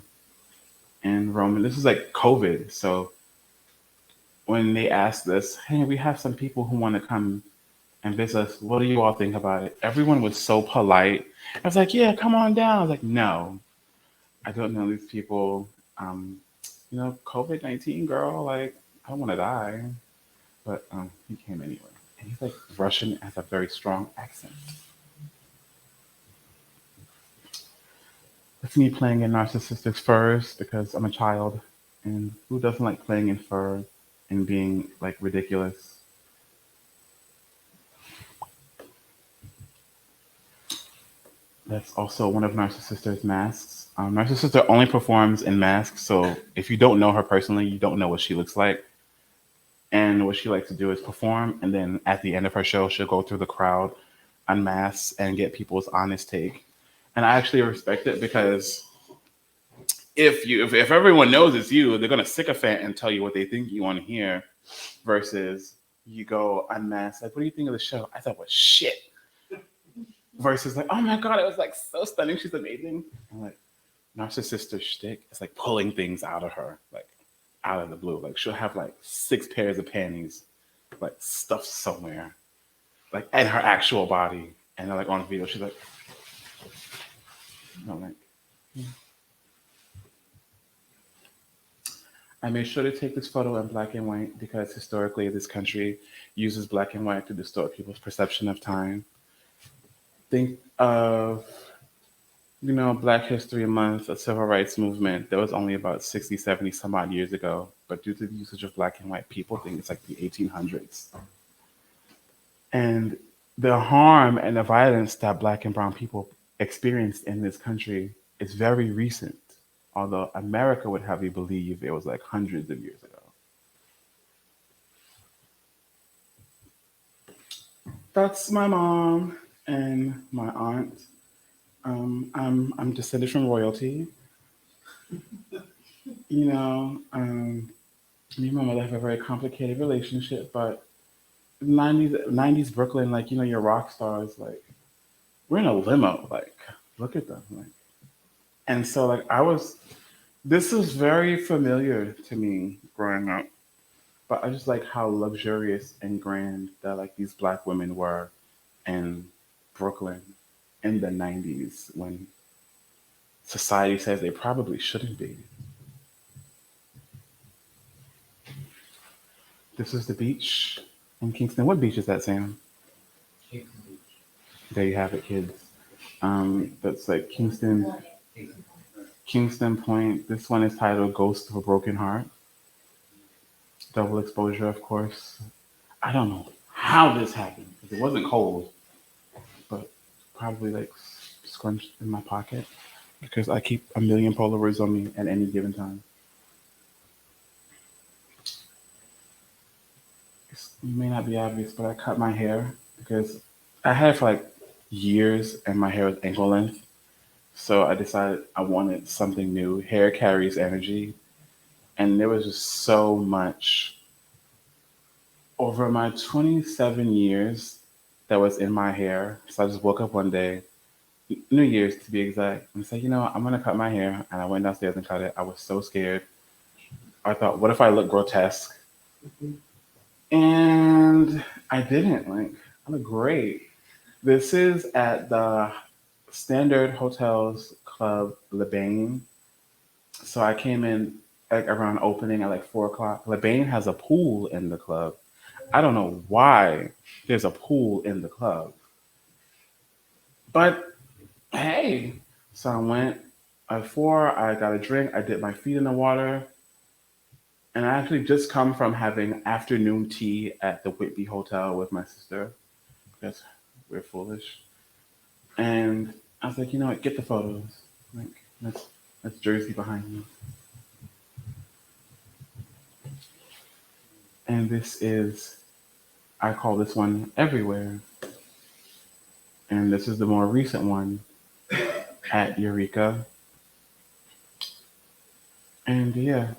And Roman, this is like COVID. So when they asked us, hey, we have some people who want to come and visit us. What do you all think about it? Everyone was so polite. I was like, yeah, come on down. I was like, no, I don't know these people. COVID-19, girl, like, I don't want to die. But he came anyway. And he's like Russian, has a very strong accent. That's me playing in narcissistic furs because I'm a child. And who doesn't like playing in fur and being like ridiculous? That's also one of Narcissister's masks. Narcissister only performs in masks, so if you don't know her personally, you don't know what she looks like. And what she likes to do is perform, and then at the end of her show, she'll go through the crowd, unmask, and get people's honest take. And I actually respect it because if everyone knows it's you, they're gonna sycophant and tell you what they think you want to hear, versus you go unmasked. Like, what do you think of the show? I thought it was shit. Versus like, oh my god, it was like so stunning. She's amazing. And like, Narcissistic shtick is like pulling things out of her, like out of the blue. Like she'll have like 6 pairs of panties, like stuffed somewhere, like in her actual body, and then like on video, she's like, yeah. I made sure to take this photo in black and white because historically this country uses black and white to distort people's perception of time. Think of, Black History Month, a civil rights movement that was only about 60, 70 some odd years ago. But due to the usage of black and white, people think it's like the 1800s. And the harm and the violence that black and brown people experienced in this country is very recent. Although America would have you believe it was like hundreds of years ago. That's my mom and my aunt. I'm descended from royalty. You know, me and my mother have a very complicated relationship, but 90s Brooklyn, like, your rock stars, like, we're in a limo, like, look at them, like, and so, like, this was very familiar to me growing up, but I just like how luxurious and grand that, like, these black women were in Brooklyn in the 90s when society says they probably shouldn't be. This is the beach in Kingston. What beach is that, Sam?
Kingston Beach.
There you have it, kids. That's like Kingston Point. This one is titled Ghost of a Broken Heart. Double exposure, of course. I don't know how this happened because it wasn't cold, but probably like scrunched in my pocket because I keep a million Polaroids on me at any given time. It may not be obvious, but I cut my hair because I had it for like years and my hair was ankle length. So I decided I wanted something new. Hair carries energy. And there was just so much over my 27 years that was in my hair. So I just woke up one day, New Year's to be exact, and said, I'm going to cut my hair. And I went downstairs and cut it. I was so scared. I thought, what if I look grotesque? And I didn't. Like, I look great. This is at the Standard Hotels Club Lebain. So I came in like around opening at like 4 o'clock. Lebain has a pool in the club. I don't know why there's a pool in the club. But hey, so I went at 4, I got a drink, I dipped my feet in the water. And I actually just come from having afternoon tea at the Whitby Hotel with my sister because we're foolish. And I was like, you know what, get the photos. Like, that's Jersey behind me. And this is, I call this one Everywhere. And this is the more recent one at Eureka. And yeah,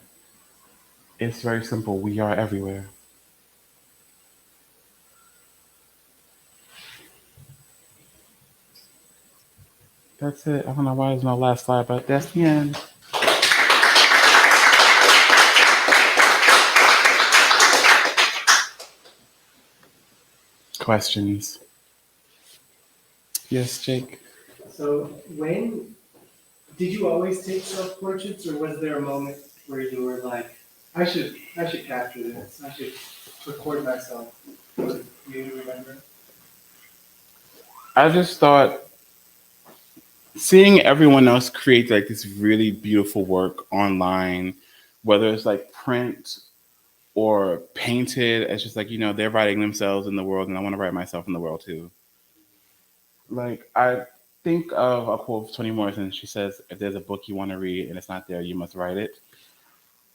it's very simple. We are everywhere. That's it. I don't know why there's no last slide, but that's the end. Questions? Yes, Jake.
So when did you always take self-portraits, or was there a moment where you were like, I should capture this, I should record myself? Do you remember?
I just thought seeing everyone else create like this really beautiful work online, whether it's like print or painted, it's just like, they're writing themselves in the world and I want to write myself in the world too. Like, I think of a quote of Toni Morrison. She says, if there's a book you want to read and it's not there, you must write it.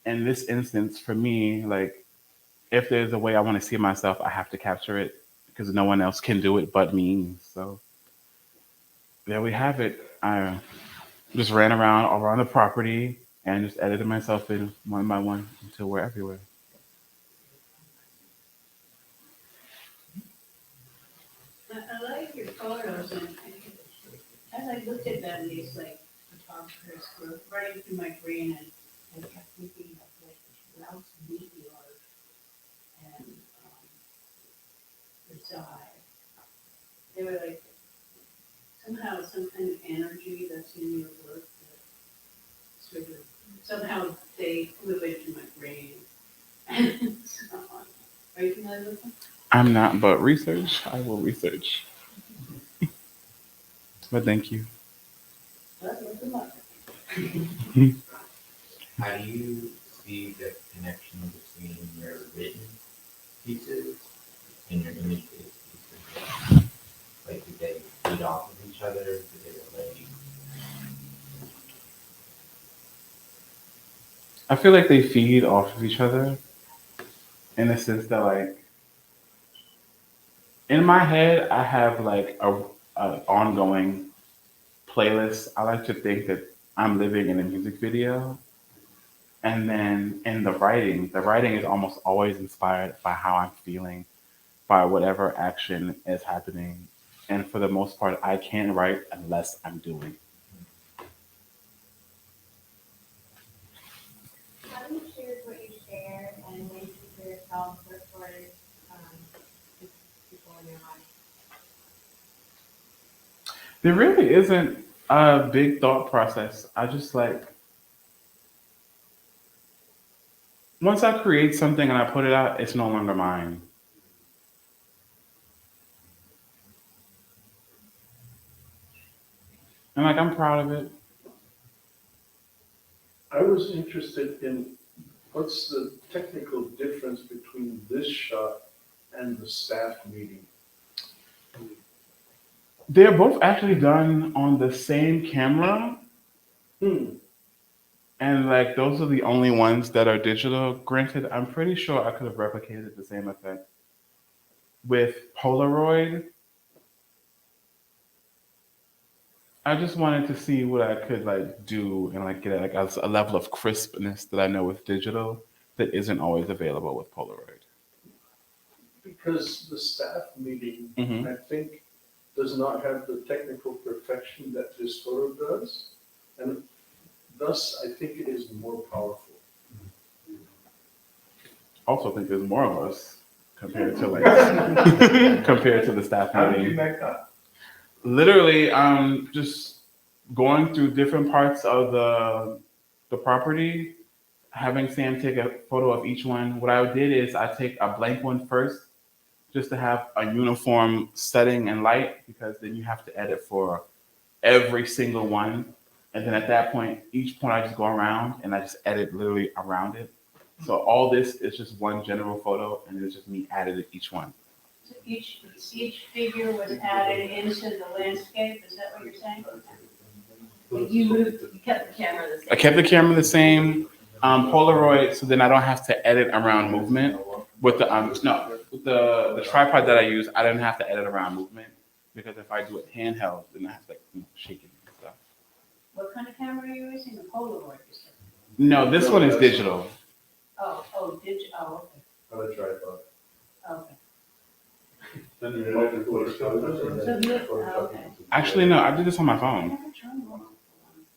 In this instance, for me, like, if there's a way I want to see myself, I have to capture it because no one else can do it but me. So there we have it. I just ran around the property and just edited myself in one by one until we're everywhere.
I like your photos, and as I looked at them, these like photographers were running through my brain, and I kept thinking of like Ralph's Meteor and Reside. They were like somehow some kind of energy that's in your work that sort of somehow they flew into my brain. So, are you familiar with them?
I'm not, but research, I will research. But thank you.
Let's look them up.
How do you see the connection between your written pieces and your image pieces? Like, do they feed off of each other? Do they relate?
I feel like they feed off of each other in the sense that, like, in my head, I have like a ongoing playlist. I like to think that I'm living in a music video. And then in the writing is almost always inspired by how I'm feeling, by whatever action is happening. And for the most part, I can't write unless I'm doing.
How do you choose what you share and when you keep for yourself versus just people in your life?
There really isn't a big thought process. I just like, once I create something and I put it out, it's no longer mine. And like, I'm proud of it.
I was interested in what's the technical difference between this shot and the staff meeting?
They're both actually done on the same camera. And like, those are the only ones that are digital. Granted, I'm pretty sure I could have replicated the same effect with Polaroid. I just wanted to see what I could like do and like get like a level of crispness that I know with digital that isn't always available with Polaroid.
Because the staff meeting,
Mhm.
I think, does not have the technical perfection that this photo does. And thus, I think it is more powerful.
Also think there's more of us compared to like compared to the staff
How did you
meeting.
make that?
Literally, just going through different parts of the property, having Sam take a photo of each one. What I did is I take a blank one first, just to have a uniform setting and light, because then you have to edit for every single one. And then at that point, each point I just go around and I just edit literally around it. So all this is just one general photo, and it's just me added at each one.
So each figure was added into the landscape, is that what you're saying? But you kept the camera the same?
I kept the camera the same, Polaroid, so then I don't have to edit around movement. With the with the tripod that I use, I didn't have to edit around movement, because if I do it handheld, then I have to shake it and stuff.
What kind of camera are you using? A Polaroid, you said?
No, this one is digital.
Oh, okay,
On a tripod.
okay.
Then you have to Photoshop it.
So you, okay.
Actually, no, I did this on my phone.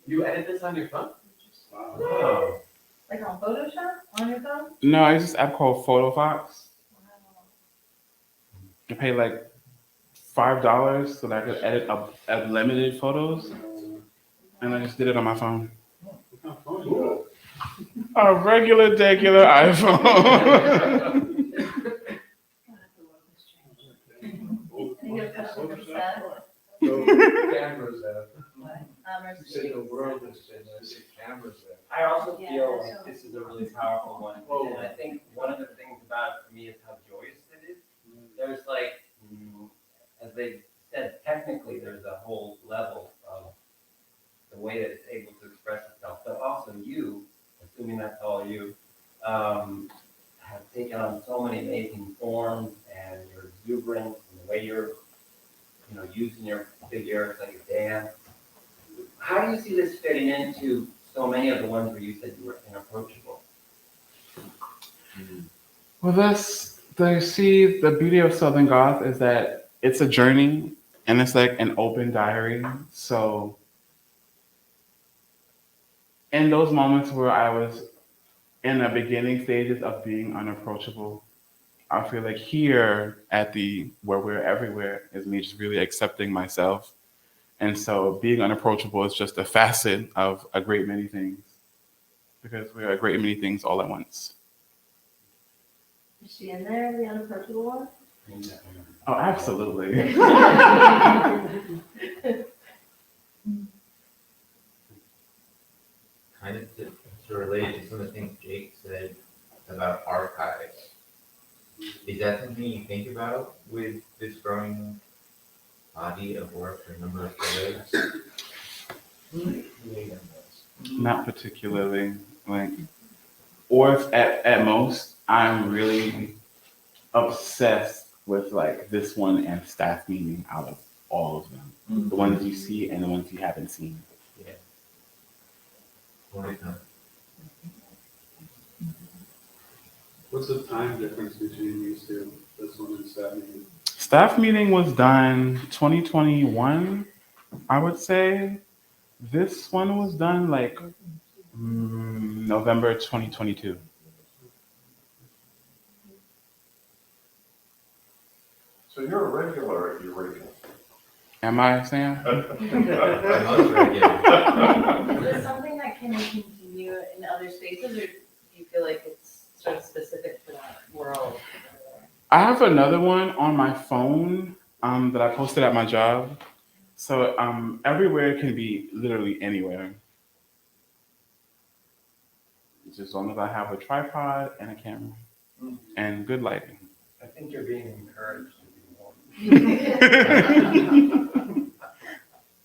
You edit this on your phone?
Wow.
Like on Photoshop on your phone?
No, I use this app called PhotoFox. I paid like $5 so that I could edit unlimited photos, and I just did it on my phone.
Cool.
A regular, degular iPhone.
And you have custom set?
So, cameras have. You say the world is changing.
Cameras there.
I also
Yeah,
feel
so-
like this is a really powerful one, and I think one of the things about it for me is how joyous it is. There's like, as they said, technically there's a whole level of the way that it's able to express itself, but also you, assuming that's all you, have taken on so many amazing forms, and your exuberance and the way you're, using your figure, it's like a dance. How do you see this fitting into so many of the ones where you said you were inapproachable?
Well, the beauty of Southern Goth is that it's a journey, and it's like an open diary. So in those moments where I was in the beginning stages of being unapproachable, I feel like here at where we're everywhere is me just really accepting myself. And so being unapproachable is just a facet of a great many things, because we're a great many things all at once.
Is she in there, the unapproachable one?
Oh, absolutely.
Kind of to relate to some of the things Jake said about archives. Is that something you think about with this growing body of work or number of photos?
Not particularly. Or if at most, I'm really obsessed with like this one and staff meeting out of all of them. The ones you see and the ones you haven't seen.
Yeah. What is that?
What's the time difference between these two, this one and staff meeting?
Staff meeting was done 2021, I would say. This one was done like November 2022.
So you're a regular at Eureka.
Am I, Sam?
Most regular.
Is it something that can continue in other spaces, or do you feel like it's sort of specific to that world?
I have another one on my phone that I posted at my job. So everywhere can be literally anywhere. Just as long as I have a tripod and a camera and good lighting.
I think you're being encouraged to be more.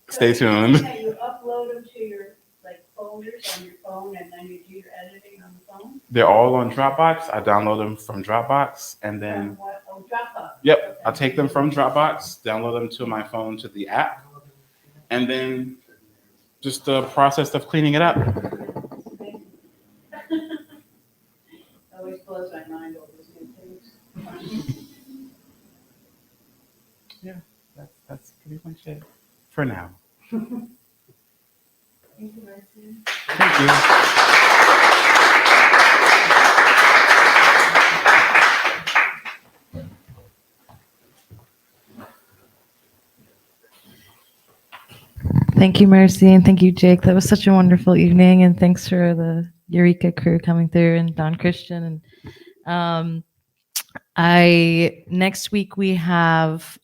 Stay tuned.
Yeah, you upload them to your like folders on your phone, and then you do your editing on the phone.
They're all on Dropbox. I download them from Dropbox and then,
From what? Oh, Dropbox.
yep, I take them from Dropbox, download them to my phone to the app, and then just the process of cleaning it up.
Always blows my mind, all those new things.
That's pretty much it for now.
Thank you, Marcy.
Thank you.
Thank you, Mercy, and thank you, Jake. That was such a wonderful evening, and thanks for the Eureka crew coming through and Don Christian. And next week we have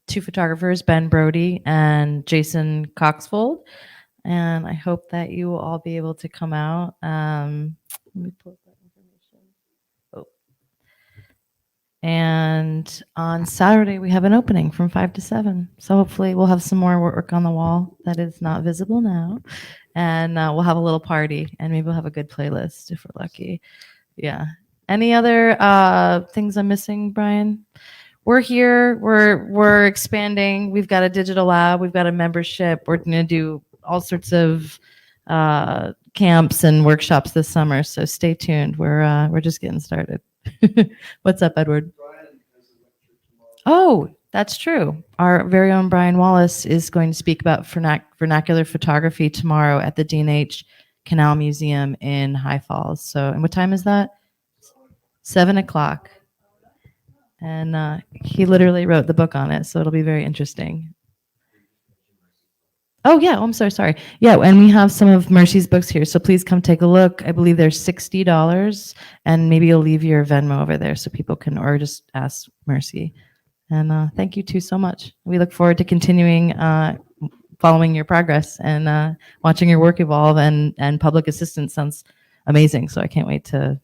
two photographers, Ben Brody and Jason Coxfold, and I hope that you will all be able to come out. Let me pull up that information. Oh. And on Saturday, we have an opening from 5 to 7. So hopefully we'll have some more work on the wall that is not visible now. And we'll have a little party, and maybe we'll have a good playlist if we're lucky. Yeah. Any other things I'm missing, Brian? We're here. We're expanding. We've got a digital lab. We've got a membership. We're going to do all sorts of camps and workshops this summer. So stay tuned. We're just getting started. What's up, Edward? Oh, that's true. Our very own Brian Wallace is going to speak about vernacular photography tomorrow at the D&H Canal Museum in High Falls. So, and what time is that? 7 o'clock. And he literally wrote the book on it, so it'll be very interesting. Oh, yeah. Oh, I'm so sorry. Yeah, and we have some of Mercy's books here, so please come take a look. I believe they're $60, and maybe you'll leave your Venmo over there so people can, or just ask Mercy. And thank you two so much. We look forward to continuing following your progress and watching your work evolve, and public assistance sounds amazing, so I can't wait to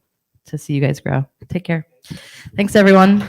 see you guys grow. Take care. Thanks, everyone.